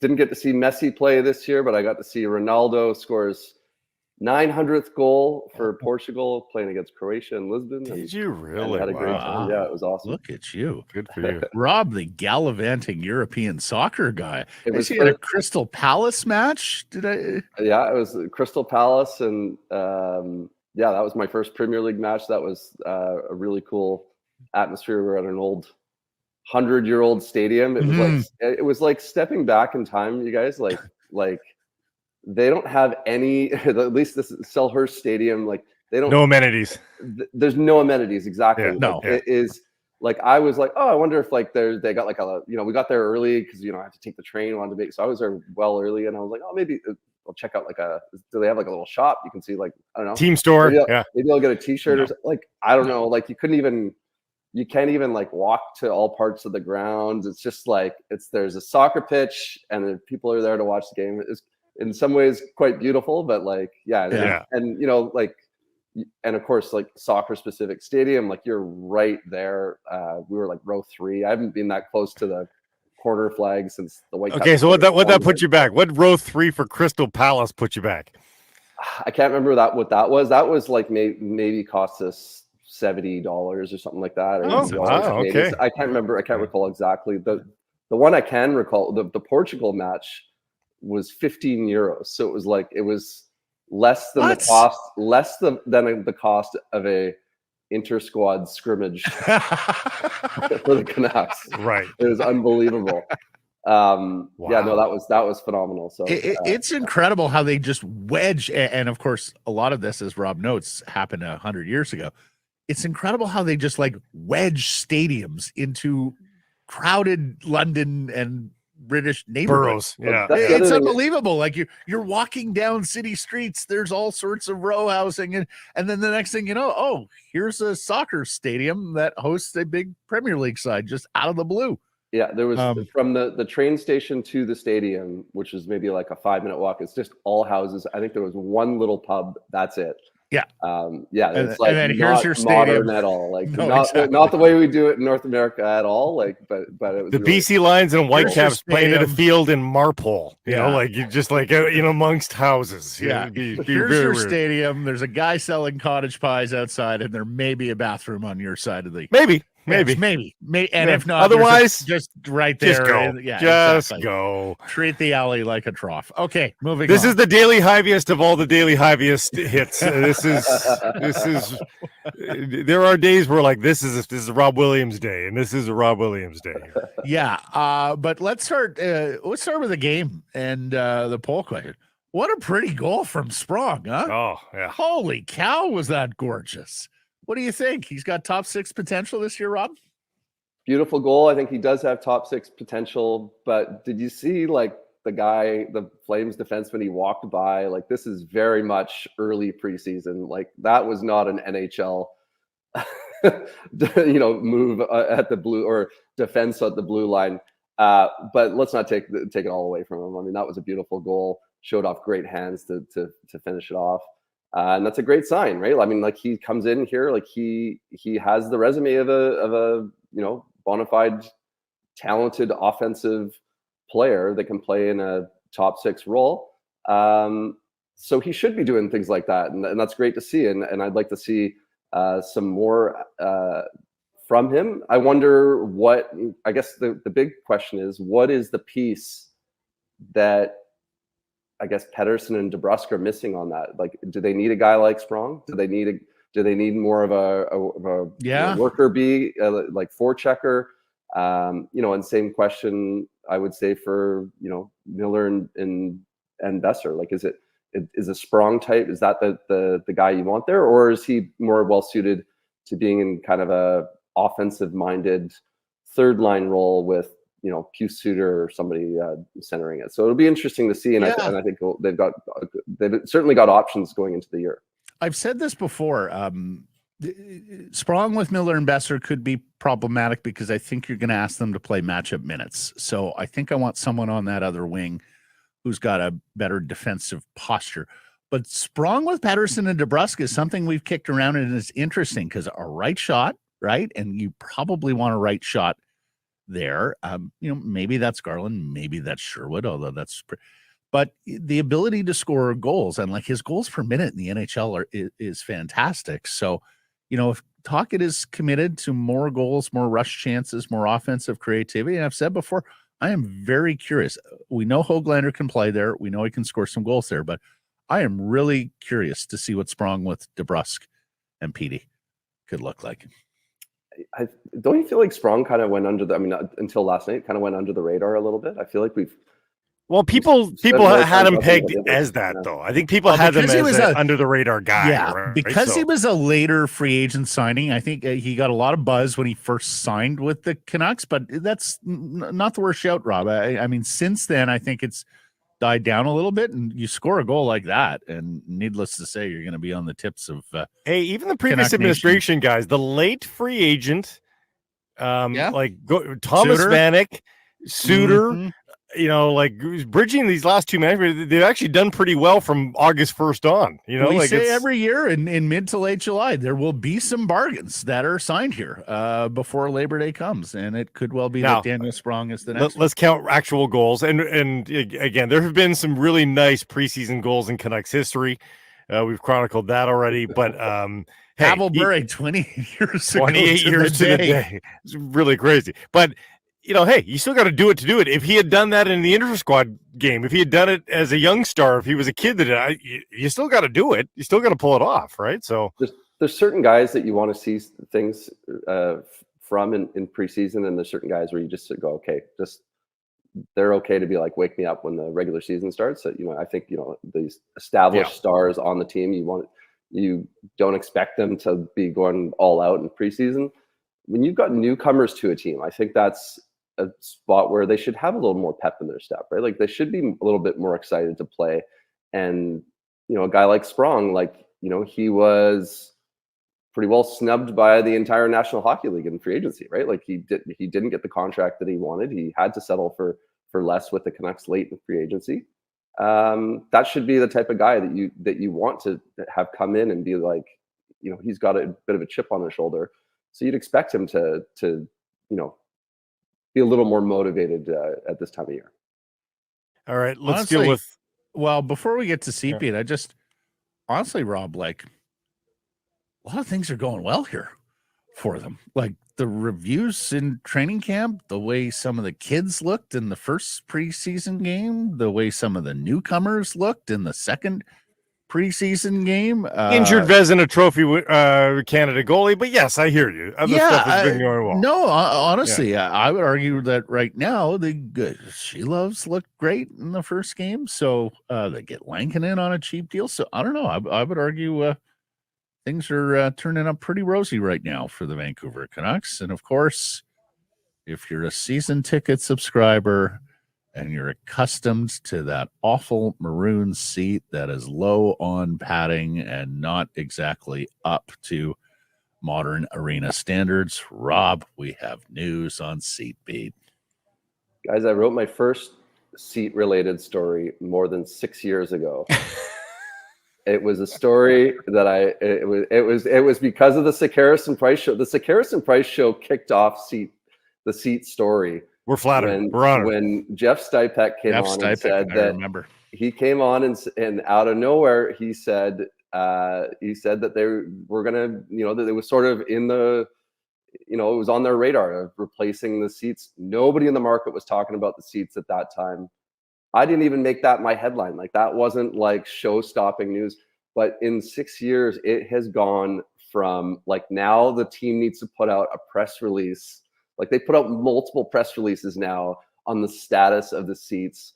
[SPEAKER 8] didn't get to see Messi play this year, but I got to see Ronaldo score his 900th goal for Portugal playing against Croatia in Lisbon.
[SPEAKER 2] Did you really?
[SPEAKER 8] Had a great time. Yeah, it was awesome.
[SPEAKER 1] Look at you.
[SPEAKER 2] Good for you.
[SPEAKER 1] Rob, the gallivanting European soccer guy.
[SPEAKER 8] It was
[SPEAKER 1] a Crystal Palace match?
[SPEAKER 8] Yeah, it was Crystal Palace. And yeah, that was my first Premier League match. That was a really cool atmosphere. We were at an old 100-year-old stadium. It was like stepping back in time, you guys. Like they don't have any, at least this Selhurst Stadium, like they don't.
[SPEAKER 2] No amenities.
[SPEAKER 8] There's no amenities. Exactly.
[SPEAKER 1] Yeah, no.
[SPEAKER 8] It is like, I was like, oh, I wonder if like they got like a, we got there early because, I had to take the train, wanted to make, so I was there well early, and I was like, oh, maybe I'll check out do they have like a little shop you can see, like, I don't know,
[SPEAKER 2] team store?
[SPEAKER 8] Maybe I'll get a t-shirt or something. Like, I don't know, like you can't even like walk to all parts of the grounds. It's just like, there's a soccer pitch and then people are there to watch the game. It's in some ways quite beautiful, but like, and like, and of course, like soccer specific stadium, like you're right there. We were like row 3. I haven't been that close to the corner flag since the Whitecaps.
[SPEAKER 2] Okay, so what that put you back? What row 3 for Crystal Palace put you back?
[SPEAKER 8] I can't remember what that was. That was like maybe cost us $70 or something like that. Or
[SPEAKER 2] okay.
[SPEAKER 8] I can't remember. I can't recall exactly. The one I can recall, the Portugal match was €15. So it was less than the cost, than the cost of a inter-squad scrimmage for the Canucks.
[SPEAKER 2] Right.
[SPEAKER 8] It was unbelievable. Wow. Yeah, no, that was phenomenal. So
[SPEAKER 1] it's incredible how they just wedge, and of course, a lot of this, as Rob notes, happened 100 years ago. It's incredible how they just like wedge stadiums into crowded London and British neighborhoods.
[SPEAKER 2] Yeah,
[SPEAKER 1] it's unbelievable. Like you're walking down city streets, there's all sorts of row housing, and then the next thing you know, oh, here's a soccer stadium that hosts a big Premier League side just out of the blue.
[SPEAKER 8] Yeah, there was from the train station to the stadium, which is maybe like a 5-minute walk. It's just all houses. I think there was one little pub. That's it.
[SPEAKER 1] Yeah.
[SPEAKER 8] It's like,
[SPEAKER 1] and then
[SPEAKER 8] not
[SPEAKER 1] here's your stadium
[SPEAKER 8] at all. Like,
[SPEAKER 1] no,
[SPEAKER 8] not the way we do it in North America at all. Like, but it was
[SPEAKER 2] the
[SPEAKER 8] really,
[SPEAKER 2] BC Lions and Whitecaps playing at a field in Marpole. You know, like you just like amongst houses.
[SPEAKER 1] Yeah. Here's your weird stadium. There's a guy selling cottage pies outside, and there may be a bathroom on your side of the
[SPEAKER 2] maybe.
[SPEAKER 1] And if not,
[SPEAKER 2] otherwise,
[SPEAKER 1] just right there.
[SPEAKER 2] Just go.
[SPEAKER 1] Exactly.
[SPEAKER 2] Go.
[SPEAKER 1] Treat the alley like a trough. Okay, moving.
[SPEAKER 2] This
[SPEAKER 1] on.
[SPEAKER 2] is the Daily HIVest of all the Daily HIVest hits. This is. There are days where like this is a Rob Williams day, and this is a Rob Williams day.
[SPEAKER 1] Yeah. But let's start. Let's start with the game and the poll question. What a pretty goal from Sprong, huh?
[SPEAKER 2] Oh yeah.
[SPEAKER 1] Holy cow, was that gorgeous? What do you think? He's got top 6 potential this year, Rob?
[SPEAKER 8] Beautiful goal. I think he does have top 6 potential. But did you see like the Flames defenseman he walked by? Like, this is very much early preseason. Like, that was not an NHL, move at the blue or defense at the blue line. But let's not take it all away from him. I mean, that was a beautiful goal. Showed off great hands to finish it off. And that's a great sign, right? I mean, like, he comes in here, like he has the resume of a bona fide, talented offensive player that can play in a top 6 role. So he should be doing things like that, and that's great to see. And I'd like to see some more from him. I wonder I guess the big question is, what is the piece that I guess Pettersson and DeBrusk are missing on that? Like, do they need a guy like Sprong? Do they need more of a worker bee, like forechecker? And same question I would say for Miller and Boeser. Like, is a Sprong type? Is that the guy you want there, or is he more well suited to being in kind of a offensive minded third line role with Pius Suter or somebody centering it? So it'll be interesting to see, and I think they've certainly got options going into the year.
[SPEAKER 1] I've said this before. Sprong with Miller and Boeser could be problematic because I think you're going to ask them to play matchup minutes. So I think I want someone on that other wing who's got a better defensive posture. But Sprong with Pettersson and DeBrusk is something we've kicked around, and it's interesting because a right shot, right? And you probably want a right shot there. Maybe that's Garland, maybe that's Sherwood, although but the ability to score goals, and like his goals per minute in the NHL is fantastic. So, if Tocchet is committed to more goals, more rush chances, more offensive creativity, and I've said before, I am very curious. We know Höglander can play there. We know he can score some goals there, but I am really curious to see what Sprong with DeBrusk and Petey could look like.
[SPEAKER 8] Don't you feel like Sprong kind of went under until last night, kind of went under the radar a little bit? I feel like
[SPEAKER 2] Well, people had him pegged as that, though. I think people had him as an under the radar guy.
[SPEAKER 1] Yeah,
[SPEAKER 2] right?
[SPEAKER 1] because he was a later free agent signing. I think he got a lot of buzz when he first signed with the Canucks, but that's not the worst shout, Rob. I mean, since then, I think it's died down a little bit, and you score a goal like that, and needless to say, you're going to be on the tips of
[SPEAKER 2] hey, even the previous administration guys, the late free agent, Thomas
[SPEAKER 1] Suter.
[SPEAKER 2] Vanek, Suter. You know, like bridging these last two matches, they've actually done pretty well from August 1st on. You know,
[SPEAKER 1] we say every year in mid to late July, there will be some bargains that are signed here before Labor Day comes, and it could well be that Daniel Sprong is the next.
[SPEAKER 2] Let's count actual goals, and again, there have been some really nice preseason goals in Canucks history. We've chronicled that already, but
[SPEAKER 1] Pavel Bure, 28 years ago,
[SPEAKER 2] 28 years to the day. It's really crazy, but. You know, hey, you still got to do it to do it. If he had done that in the inter-squad game, if he had done it as a young star, if he was a kid that you still got to do it. You still got to pull it off, right? So
[SPEAKER 8] there's certain guys that you want to see things from in preseason, and there's certain guys where you just go, okay, they're okay to be like, wake me up when the regular season starts. So, you know, I think, you know, these established stars on the team, you don't expect them to be going all out in preseason. When you've got newcomers to a team, I think that's a spot where they should have a little more pep in their step, right? Like they should be a little bit more excited to play. And, you know, a guy like Sprong, like, you know, he was pretty well snubbed by the entire National Hockey League in free agency, right? Like he didn't get the contract that he wanted. He had to settle for less with the Canucks late in free agency. That should be the type of guy that you want to have come in and be like, you know, he's got a bit of a chip on his shoulder. So you'd expect him to you know, be a little more motivated at this time of year.
[SPEAKER 2] All right, let's deal with.
[SPEAKER 1] Well, before we get to CP, I just honestly, Rob, like a lot of things are going well here for them. Like the reviews in training camp, the way some of the kids looked in the first preseason game, the way some of the newcomers looked in the second preseason game.
[SPEAKER 2] Injured Vezina Trophy Canada goalie, but yes, I hear you. Other stuff has been going well.
[SPEAKER 1] No, honestly, I would argue that right now she loves looked great in the first game, so they get Lankin in on a cheap deal. So I don't know. I would argue things are turning up pretty rosy right now for the Vancouver Canucks, and of course, if you're a season ticket subscriber and you're accustomed to that awful maroon seat that is low on padding and not exactly up to modern arena standards, Rob, we have news on SeatBeat.
[SPEAKER 8] Guys, I wrote my first seat-related story more than 6 years ago. It was a story that it was because of the Sakaris and Price show. The Sakaris and Price show kicked off the seat story.
[SPEAKER 2] We're flattered. We're honored.
[SPEAKER 8] When Jeff Stipek came on and said that he came on and out of nowhere he said that they were gonna, you know, that it was sort of in the, you know, it was on their radar of replacing the seats. Nobody in the market was talking about the seats at that time. I didn't even make that my headline. Like that wasn't like show-stopping news. But in 6 years, it has gone from like now the team needs to put out a press release. Like they put out multiple press releases now on the status of the seats.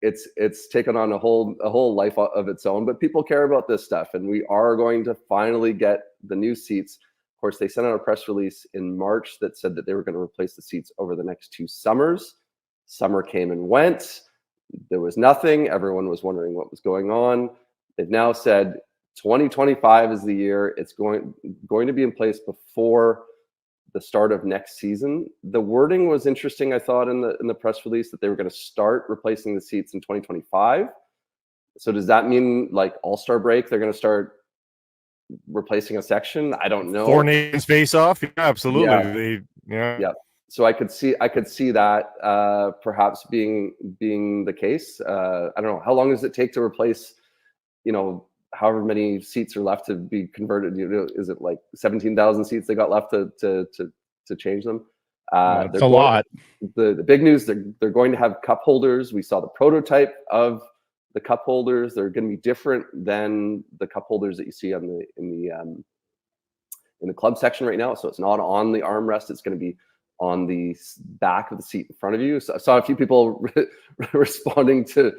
[SPEAKER 8] It's taken on a whole life of its own, but people care about this stuff, and we are going to finally get the new seats. Of course, they sent out a press release in March that said that they were going to replace the seats over the next 2 summers. Summer came and went. There was nothing. Everyone was wondering what was going on. They've now said 2025 is the year. It's going to be in place before the start of next season. The wording was interesting, I thought, in the press release that they were going to start replacing the seats in 2025. So does that mean like All-Star break, they're going to start replacing a section? I don't know.
[SPEAKER 2] 4 nations face off. Yeah, absolutely.
[SPEAKER 8] Yeah. So I could see that perhaps being the case. I don't know. How long does it take to replace, you know, however many seats are left to be converted? You know, is it like 17,000 seats they got left to change them?
[SPEAKER 1] It's a lot.
[SPEAKER 8] The big news, they're going to have cup holders. We saw the prototype of the cup holders. They're going to be different than the cup holders that you see in the club section right now. So it's not on the armrest. It's going to be on the back of the seat in front of you. So I saw a few people responding to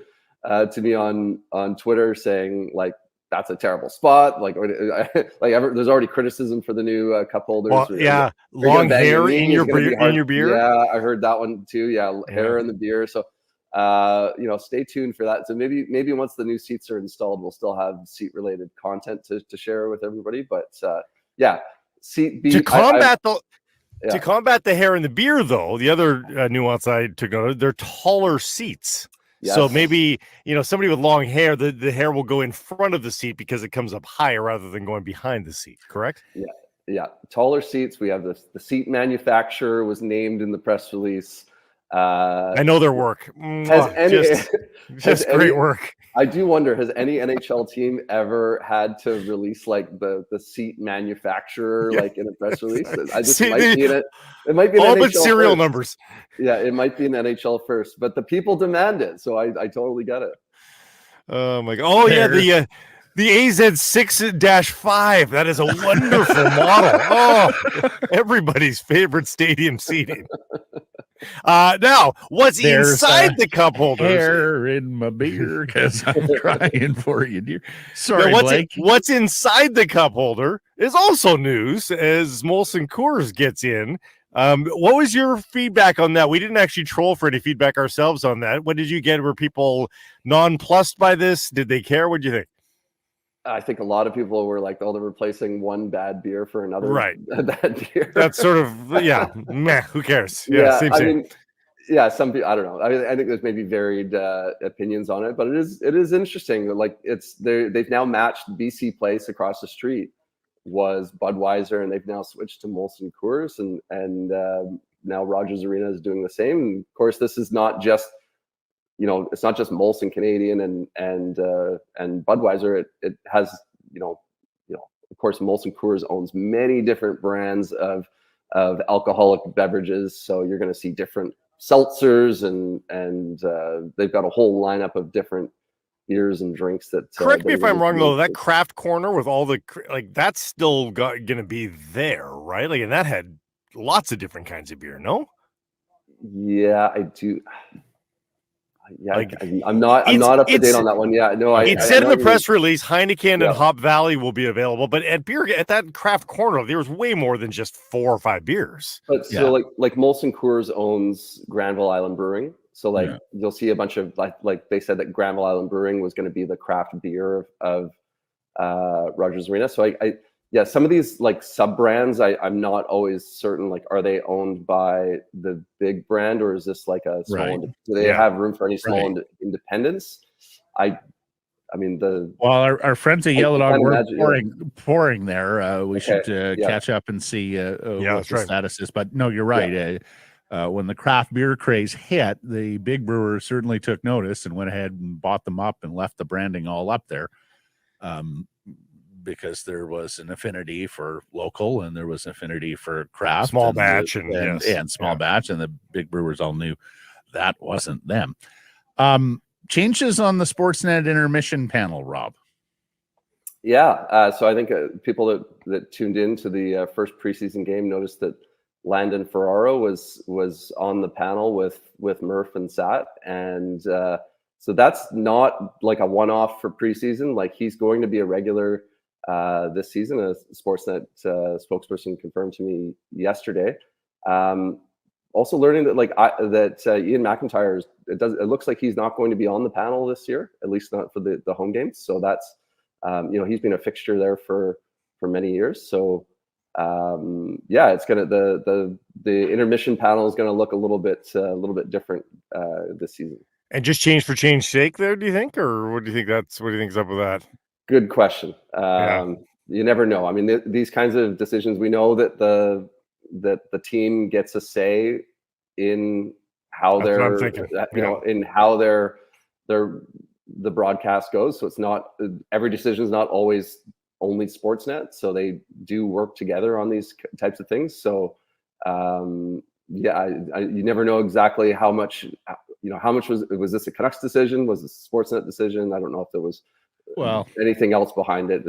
[SPEAKER 8] me on Twitter saying like, that's a terrible spot. Like there's already criticism for the new cup holders.
[SPEAKER 2] Well, yeah, long hair in your beer.
[SPEAKER 8] Yeah, I heard that one too. Yeah, hair in the beer. So, stay tuned for that. So maybe once the new seats are installed, we'll still have seat related content to share with everybody. But seat B.
[SPEAKER 2] To combat the hair in the beer, though, the other nuance I took note of, they're taller seats. Yes. So maybe, somebody with long hair, the hair will go in front of the seat because it comes up higher rather than going behind the seat, correct?
[SPEAKER 8] Yeah. Taller seats. We have the seat manufacturer was named in the press release.
[SPEAKER 2] I know their work. Just great work.
[SPEAKER 8] I do wonder, has any NHL team ever had to release like the seat manufacturer like in a press release? It might be an
[SPEAKER 2] all
[SPEAKER 8] NHL
[SPEAKER 2] but serial
[SPEAKER 8] first.
[SPEAKER 2] Numbers.
[SPEAKER 8] Yeah, it might be an NHL first, but the people demand it, so I totally get it.
[SPEAKER 2] Oh my god! Oh yeah, the AZ6-5. That is a wonderful model. Oh, everybody's favorite stadium seating. Now, what's inside the cup holder?
[SPEAKER 1] Hair in my beer because I'm crying for you, dear. Sorry, Blake.
[SPEAKER 2] What's inside the cup holder is also news as Molson Coors gets in. What was your feedback on that? We didn't actually troll for any feedback ourselves on that. What did you get? Were people nonplussed by this? Did they care? What did you think?
[SPEAKER 8] I think a lot of people were like, they're replacing one bad beer for another bad beer.
[SPEAKER 2] That's sort of, meh, who cares? Same.
[SPEAKER 8] Some people, I don't know. I mean, I think there's maybe varied opinions on it, but it is interesting. Like they've now matched BC Place across the street was Budweiser, and they've now switched to Molson Coors, and now Rogers Arena is doing the same. And of course, this is not just, it's not just Molson Canadian and Budweiser. It has, of course, Molson Coors owns many different brands of alcoholic beverages. So you're going to see different seltzers and they've got a whole lineup of different beers and drinks that.
[SPEAKER 2] Correct me if I'm wrong, though. That craft corner with all the that's still going to be there, right? And that had lots of different kinds of beer. No.
[SPEAKER 8] Yeah, I do. Yeah, I'm not up to date on that one. Yeah, no.
[SPEAKER 2] It said in the press release, Heineken and Hop Valley will be available, but at that craft corner, there was way more than just 4 or 5 beers.
[SPEAKER 8] But so like Molson Coors owns Granville Island Brewing, so you'll see a bunch of like they said that Granville Island Brewing was going to be the craft beer of Rogers Arena. So some of these like sub brands, I'm not always certain. Like, are they owned by the big brand, or is this like a small? Do they have room for any small independents? I mean
[SPEAKER 1] our friends at Yellow Dog were pouring there. We should catch up and see what the status is. But no, you're right. When the craft beer craze hit, the big brewers certainly took notice and went ahead and bought them up and left the branding all up there. Because there was an affinity for local and there was an affinity for craft,
[SPEAKER 2] small batch,
[SPEAKER 1] and small batch, and the big brewers all knew that wasn't them. Changes on the Sportsnet intermission panel, Rob.
[SPEAKER 8] Yeah, so I think people that tuned in to the first preseason game noticed that Landon Ferraro was on the panel with Murph and Sat, and so that's not like a one-off for preseason. Like, he's going to be a regular this season. A Sportsnet spokesperson confirmed to me yesterday. Also learning that Ian McIntyre it looks like he's not going to be on the panel this year, at least not for the home games. So that's he's been a fixture there for many years. So it's gonna the intermission panel is gonna look a little bit different this season.
[SPEAKER 2] And just change for change sake there, do you think, or what do you think is up with that?
[SPEAKER 8] Good question. You never know. I mean, these kinds of decisions, we know that the team gets a say in how in how the broadcast goes. So it's not every decision is not always only Sportsnet. So they do work together on these types of things. So you never know exactly how much. How much was this a Canucks decision? Was this a Sportsnet decision? I don't know if there was anything else behind it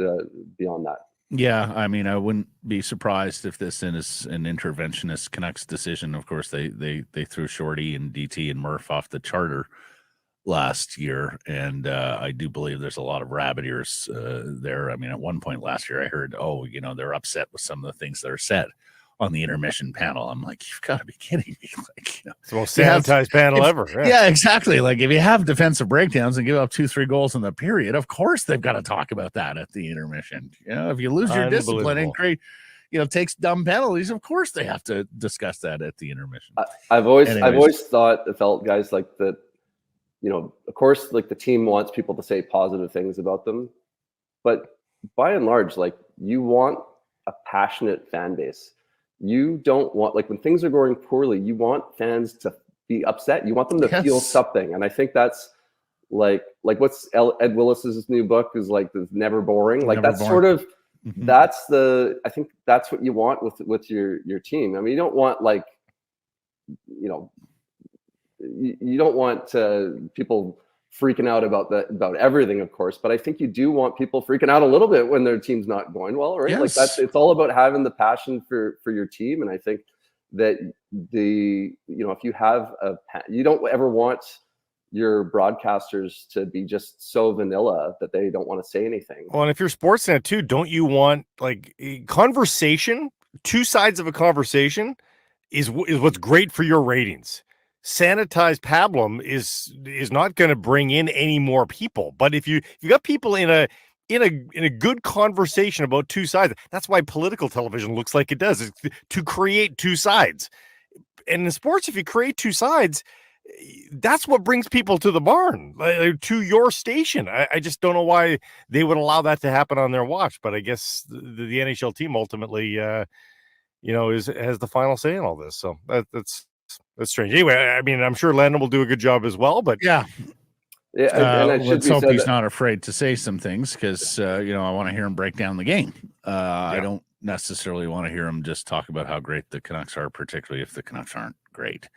[SPEAKER 8] beyond that.
[SPEAKER 1] Yeah, I mean, I wouldn't be surprised if this is an interventionist Canucks decision. Of course, they threw Shorty and DT and Murph off the charter last year, and I do believe there's a lot of rabbit ears there. I mean, at one point last year, I heard, they're upset with some of the things that are said on the intermission panel. I'm like, you've got to be kidding me! Like,
[SPEAKER 2] it's the most sanitized panel ever.
[SPEAKER 1] Yeah, exactly. Like, if you have defensive breakdowns and give up 2-3 goals in the period, of course they've got to talk about that at the intermission. If you lose your discipline and create, takes dumb penalties, of course they have to discuss that at the intermission.
[SPEAKER 8] I've always felt guys like that. Of course, like the team wants people to say positive things about them, but by and large, like you want a passionate fan base. You don't want, like when things are going poorly, you want fans to be upset. You want them to feel something. And I think that's like what's Ed Willis's new book is like, the Never Boring. Like that's sort of, I think that's what you want with your team. I mean, you don't want like, you don't want people freaking out about everything, of course, but I think you do want people freaking out a little bit when their team's not going well, right?
[SPEAKER 1] Yes.
[SPEAKER 8] Like it's all about having the passion for your team. And I think that if you have you don't ever want your broadcasters to be just so vanilla that they don't want to say anything.
[SPEAKER 2] Well, and if you're Sportsnet too, don't you want like a conversation? Two sides of a conversation is what's great for your ratings. Sanitized pablum is not going to bring in any more people. But if you got people in a good conversation about two sides, that's why political television looks like it does, is to create two sides. And in sports, if you create two sides, that's what brings people to the barn, to your station. I just don't know why they would allow that to happen on their watch. But I guess the NHL team ultimately, has the final say in all this. So that's strange. Anyway, I mean, I'm sure Landon will do a good job as well, but
[SPEAKER 1] yeah.
[SPEAKER 8] And
[SPEAKER 1] let's hope he's not afraid to say some things because, I want to hear him break down the game. I don't necessarily want to hear him just talk about how great the Canucks are, particularly if the Canucks aren't great.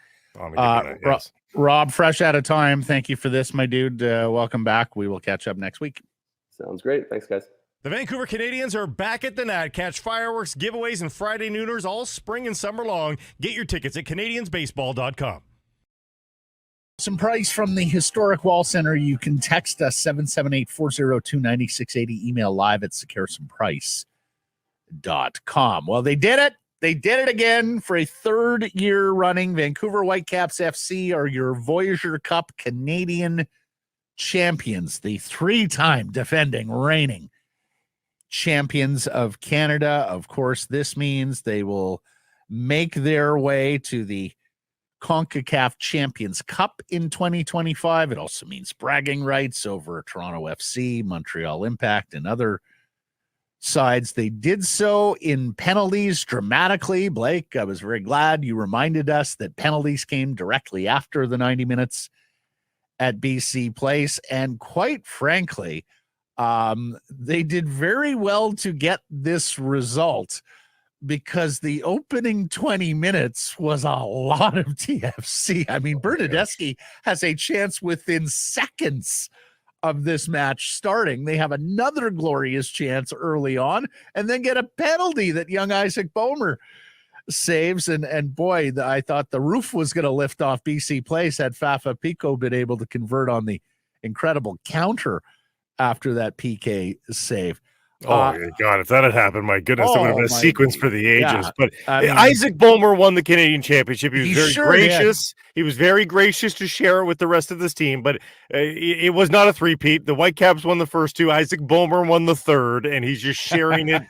[SPEAKER 1] Rob, fresh out of time. Thank you for this, my dude. Welcome back. We will catch up next week.
[SPEAKER 8] Sounds great. Thanks, guys.
[SPEAKER 9] The Vancouver Canadians are back at the net. Catch fireworks, giveaways, and Friday nooners all spring and summer long. Get your tickets at CanadiansBaseball.com.
[SPEAKER 1] Some price from the Historic Wall Center. You can text us 778-402-9680. Email live at securesomeprice.com. Well, they did it. They did it again for a third year running. Vancouver Whitecaps FC are your Voyager Cup Canadian champions, the three-time defending reigning champions of Canada. Of course, this means they will make their way to the CONCACAF Champions Cup in 2025. It also means bragging rights over Toronto FC, Montreal Impact, and other sides. They did so in penalties dramatically. Blake, I was very glad you reminded us that penalties came directly after the 90 minutes at BC Place. And quite frankly, they did very well to get this result because the opening 20 minutes was a lot of TFC. I mean, Bernadeschi has a chance within seconds of this match starting. They have another glorious chance early on and then get a penalty that young Isaac Boeser saves. And boy, I thought the roof was going to lift off BC Place had Fafa Pico been able to convert on the incredible counter after that PK save.
[SPEAKER 2] Oh, God, if that had happened, my goodness, it would have been a sequence for the ages.
[SPEAKER 1] Yeah,
[SPEAKER 2] but Isaac Boeser won the Canadian Championship. He was very gracious. He was very gracious to share it with the rest of this team, but it was not a three-peat. The Whitecaps won the first two. Isaac Boeser won the third, and he's just sharing it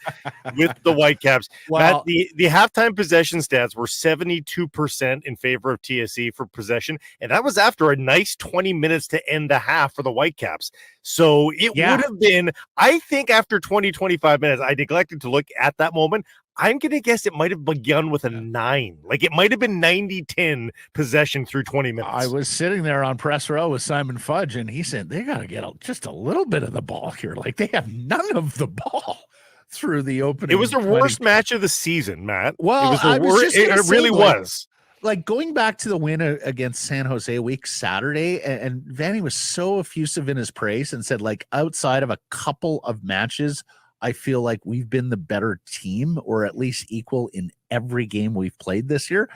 [SPEAKER 2] with the Whitecaps.
[SPEAKER 1] Well,
[SPEAKER 2] Matt, the halftime possession stats were 72% in favor of TSC for possession, and that was after a nice 20 minutes to end the half for the Whitecaps. So it would have been, I think after 20-25 minutes, I neglected to look at that moment. I'm going to guess it might have begun with a 9. Like it might have been 90-10 possession through 20 minutes.
[SPEAKER 1] I was sitting there on press row with Simon Fudge, and he said, they got to get just a little bit of the ball here. Like they have none of the ball through the opening.
[SPEAKER 2] It was the worst match of the season, Matt.
[SPEAKER 1] Well,
[SPEAKER 2] it was it really was.
[SPEAKER 1] Like going back to the win against San Jose week Saturday, and Vanny was so effusive in his praise and said, like, outside of a couple of matches, I feel like we've been the better team, or at least equal in every game we've played this year.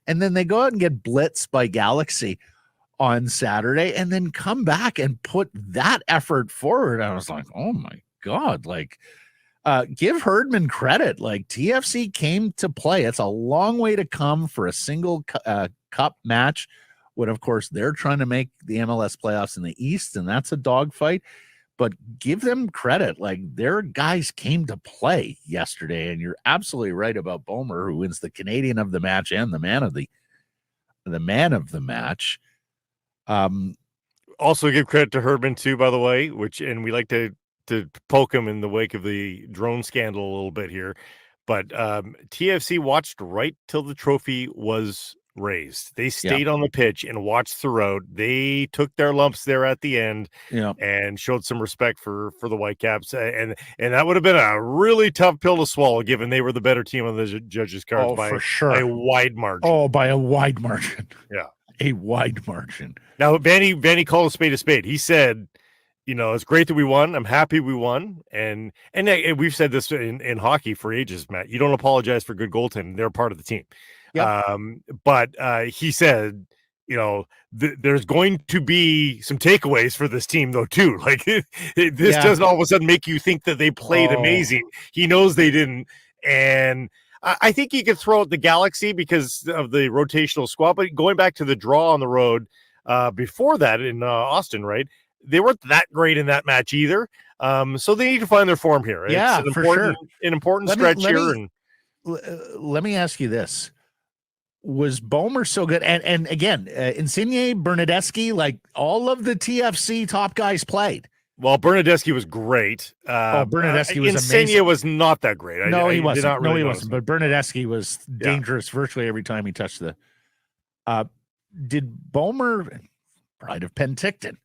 [SPEAKER 1] And then they go out and get blitzed by Galaxy on Saturday and then come back and put that effort forward. I was like, oh my God, like, give Herdman credit. Like, TFC came to play. It's a long way to come for a single cup match when, of course, they're trying to make the MLS playoffs in the East, and that's a dogfight. But give them credit. Like, their guys came to play yesterday, and you're absolutely right about Boeser, who wins the Canadian of the match and the man of the match.
[SPEAKER 2] Also give credit to Herdman too, by the way, and we like to poke him in the wake of the drone scandal a little bit here. But TFC watched right till the trophy was raised. They stayed on the pitch and watched throughout. They took their lumps there at the end and showed some respect for the Whitecaps. And that would have been a really tough pill to swallow, given they were the better team on the judges' cards by a wide margin.
[SPEAKER 1] Oh, by a wide margin.
[SPEAKER 2] Yeah.
[SPEAKER 1] A wide margin.
[SPEAKER 2] Now, Vanny called a spade a spade. He said, it's great that we won. I'm happy we won. And we've said this in hockey for ages, Matt. You don't apologize for good goaltending. They're part of the team. Yep. But he said, there's going to be some takeaways for this team, though, too. Like, this doesn't all of a sudden make you think that they played amazing. He knows they didn't. And I think you could throw out the Galaxy because of the rotational squad, but going back to the draw on the road before that in Austin, right? They weren't that great in that match either. So they need to find their form here.
[SPEAKER 1] Yeah,
[SPEAKER 2] it's
[SPEAKER 1] for sure.
[SPEAKER 2] An important stretch here.
[SPEAKER 1] Let me ask you this. Was Boeser so good? And again, Insigne, Bernadeschi, like all of the TFC top guys played.
[SPEAKER 2] Well, Bernadeschi was great.
[SPEAKER 1] Bernadeschi was
[SPEAKER 2] Insigne
[SPEAKER 1] amazing.
[SPEAKER 2] was not that great.
[SPEAKER 1] He wasn't.
[SPEAKER 2] Really
[SPEAKER 1] he wasn't. But Bernadeschi was dangerous virtually every time he touched the. Did Boeser, pride of Penticton,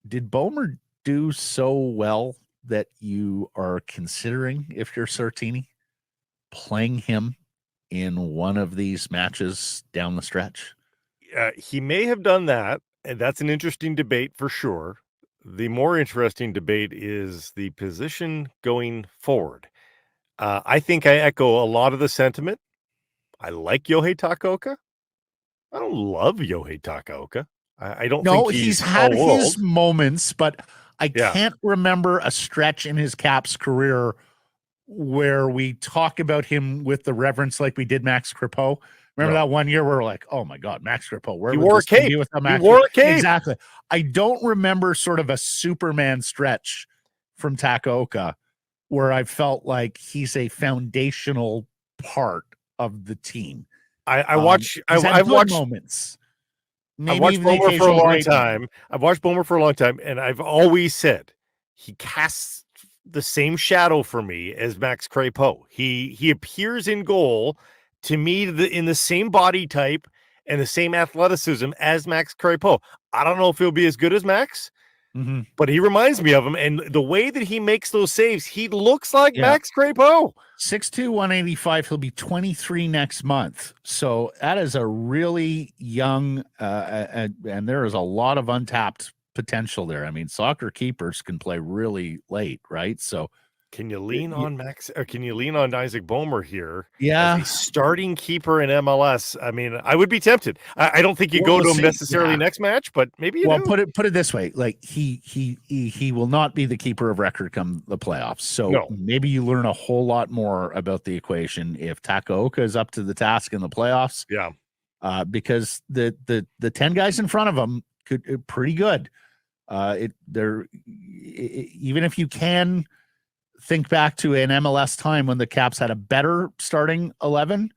[SPEAKER 1] did Boeser do so well that you are considering, if you're Sartini, playing him in one of these matches down the stretch?
[SPEAKER 2] He may have done that, and that's an interesting debate for sure. The more interesting debate is the position going forward. I think I echo a lot of the sentiment. I like Yohei Takaoka. I don't love Yohei Takaoka. I don't think
[SPEAKER 1] he's had his moments, but I can't remember a stretch in his Caps career where we talk about him with the reverence like we did Max Crepeau. Remember that one year where we're like, oh my God, Max Crepeau, where
[SPEAKER 2] he wore a cape. He wore a cape.
[SPEAKER 1] Exactly. I don't remember sort of a Superman stretch from Takaoka where I felt like he's a foundational part of the team.
[SPEAKER 2] I've watched
[SPEAKER 1] moments.
[SPEAKER 2] I've watched Boeser for a long time. I've watched Boeser for a long time, and I've always said he casts the same shadow for me as Max Crepeau. He appears in goal to me in the same body type and the same athleticism as Max Crepeau. I don't know if he'll be as good as Max, but he reminds me of him. And the way that he makes those saves, he looks like Max Crepeau.
[SPEAKER 1] 6'2", 185. He'll be 23 next month. So that is a really young, and there is a lot of untapped potential there. I mean, soccer keepers can play really late, right? So
[SPEAKER 2] can you lean on Max, or can you lean on Isaac Boeser here?
[SPEAKER 1] Yeah.
[SPEAKER 2] As a starting keeper in MLS. I mean, I would be tempted. I don't think you go to him necessarily next match, but maybe you do.
[SPEAKER 1] Put it this way. Like he will not be the keeper of record come the playoffs. So maybe you learn a whole lot more about the equation if Takaoka is up to the task in the playoffs.
[SPEAKER 2] Yeah.
[SPEAKER 1] Because the 10 guys in front of him could pretty good. Even if you can think back to an MLS time when the Caps had a better starting 11,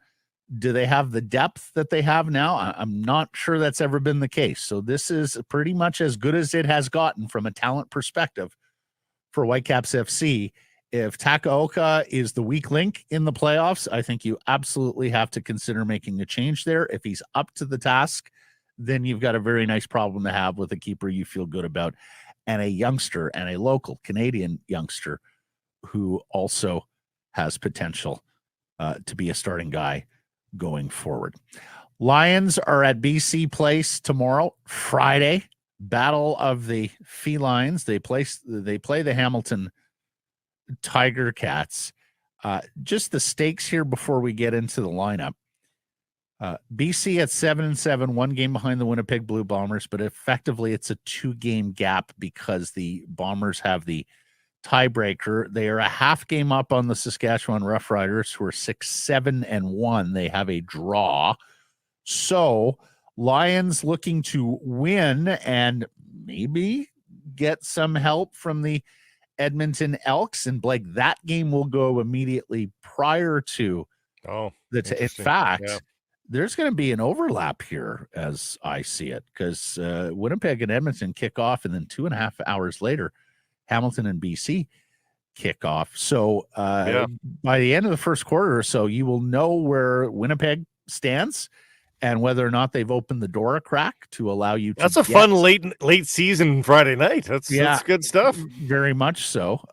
[SPEAKER 1] do they have the depth that they have now? I'm not sure that's ever been the case. So this is pretty much as good as it has gotten from a talent perspective for Whitecaps FC. If Takaoka is the weak link in the playoffs, I think you absolutely have to consider making a change there. If he's up to the task, then you've got a very nice problem to have with a keeper you feel good about, and a youngster, and a local Canadian youngster who also has potential to be a starting guy going forward. Lions are at BC Place tomorrow, Friday. Battle of the Felines. They play the Hamilton Tiger Cats. Just the stakes here before we get into the lineup. BC at 7-7, 1 game behind the Winnipeg Blue Bombers, but effectively it's a 2-game gap because the Bombers have the tiebreaker. They are a half game up on the Saskatchewan Roughriders, who are 6-7-1. They have a draw. So Lions looking to win and maybe get some help from the Edmonton Elks. And Blake, that game will go immediately prior to in fact, there's going to be an overlap here as I see it, because Winnipeg and Edmonton kick off, and then 2.5 hours later, Hamilton and BC kick off. So by the end of the first quarter or so, you will know where Winnipeg stands and whether or not they've opened the door a crack to allow you to
[SPEAKER 2] That's a fun late season Friday night. That's good stuff.
[SPEAKER 1] Very much so.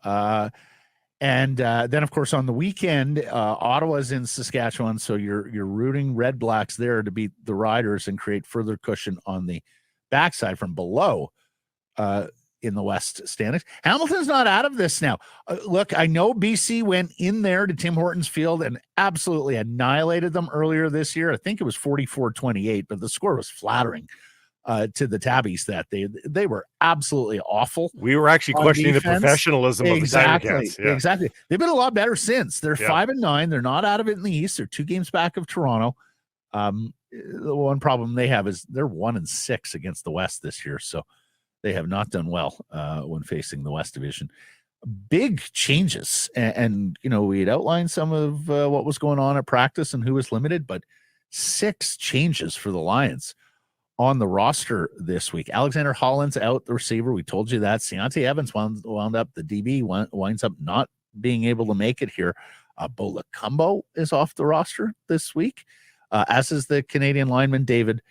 [SPEAKER 1] And then, of course, on the weekend, Ottawa's in Saskatchewan, so you're rooting Red Blacks there to beat the Riders and create further cushion on the backside from below in the West standings. Hamilton's not out of this now. Look, I know BC went in there to Tim Hortons Field and absolutely annihilated them earlier this year. I think it was 44-28, but the score was flattering to the Tabbies that they were absolutely awful.
[SPEAKER 2] We were actually questioning
[SPEAKER 1] defense.
[SPEAKER 2] The professional of the Tiger Cats. Yeah.
[SPEAKER 1] Exactly. They've been a lot better since. They're 5-9. They're not out of it in the East. They're 2 games back of Toronto. The one problem they have is they're 1-6 against the West this year. So they have not done well when facing the West Division. Big changes. And we had outlined some of what was going on at practice and who was limited, but 6 changes for the Lions on the roster this week. Alexander Holland's out, the receiver. We told you that. Deontay Evans wound up. The DB winds up not being able to make it here. Bo Lacumbo is off the roster this week, as is the Canadian lineman David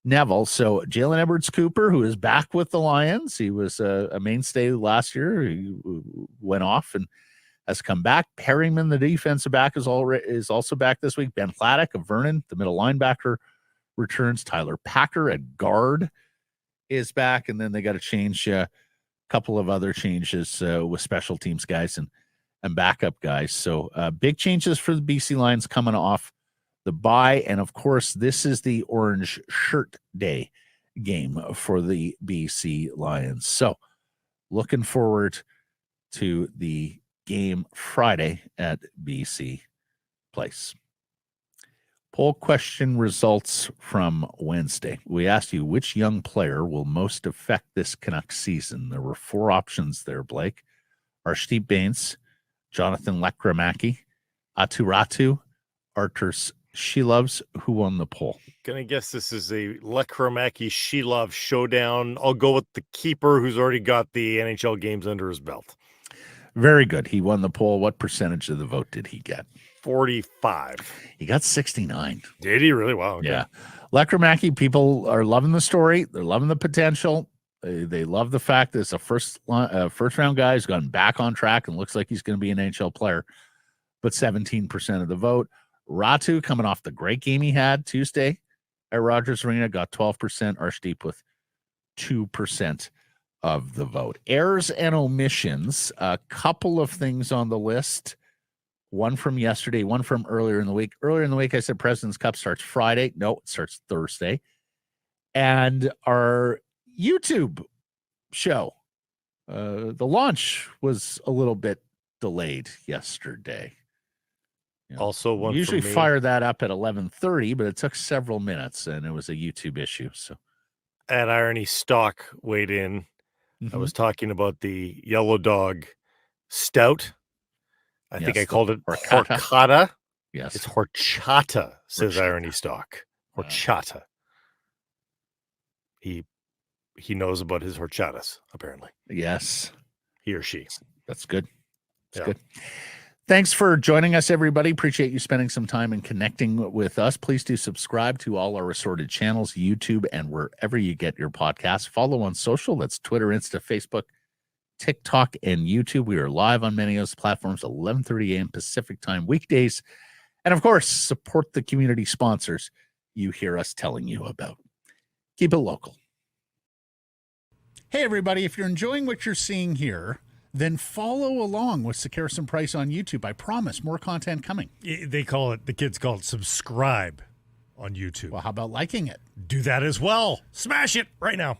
[SPEAKER 1] Neville. So Jalen Edwards-Cooper, who is back with the Lions. He was a mainstay last year. He went off and has come back. Perryman, the defensive back, is also back this week. Ben Hladek of Vernon, the middle linebacker, returns. Tyler Packer at guard is back, and then they got to change a couple of other changes with special teams guys and backup guys. So big changes for the BC Lions coming off the bye, and of course this is the Orange Shirt Day game for the BC Lions. So looking forward to the game Friday at BC Place. Poll question results from Wednesday. We asked you which young player will most affect this Canucks season. There were 4 options there, Blake. Arshdeep Bains, Jonathan Lekramaki, Atu Ratu, Arturs Shilovs. Who won the poll?
[SPEAKER 2] Gonna guess this is a Lekramaki Shilov showdown. I'll go with the keeper who's already got the NHL games under his belt.
[SPEAKER 1] Very good. He won the poll. What percentage of the vote did he get?
[SPEAKER 2] 45.
[SPEAKER 1] He got 69.
[SPEAKER 2] Did he really? Wow. Okay.
[SPEAKER 1] Yeah. Lekramaki, people are loving the story. They're loving the potential. They love the fact that it's a first round guy who's gotten back on track and looks like he's going to be an NHL player. But 17% of the vote. Ratu, coming off the great game he had Tuesday at Rogers Arena, got 12%. Arshdeep with 2% of the vote. Errors and omissions, a couple of things on the list. One from yesterday, one from earlier in the week. Earlier in the week, I said President's Cup starts Friday. No, it starts Thursday. And our YouTube show, the launch was a little bit delayed yesterday.
[SPEAKER 2] Also, one
[SPEAKER 1] usually
[SPEAKER 2] for me.
[SPEAKER 1] Fire that up at 11:30, but it took several minutes, and it was a YouTube issue. So,
[SPEAKER 2] at Irony Stock weighed in. I was talking about the Yellow Dog Stout. I think I called it horchata.
[SPEAKER 1] Yes.
[SPEAKER 2] It's horchata, says Irony Stock. Horchata. He knows about his horchatas, apparently.
[SPEAKER 1] Yes.
[SPEAKER 2] He or she.
[SPEAKER 1] That's good. That's good. Thanks for joining us, everybody. Appreciate you spending some time and connecting with us. Please do subscribe to all our assorted channels, YouTube, and wherever you get your podcasts. Follow on social. That's Twitter, Insta, Facebook, TikTok, and YouTube. We are live on many of those platforms, 11:30 a.m. Pacific time weekdays. And, of course, support the community sponsors you hear us telling you about. Keep it local. Hey, everybody. If you're enjoying what you're seeing here, then follow along with Sekeres and Price on YouTube. I promise, more content coming.
[SPEAKER 9] The kids call it subscribe on YouTube.
[SPEAKER 1] Well, how about liking it?
[SPEAKER 9] Do that as well. Smash it right now.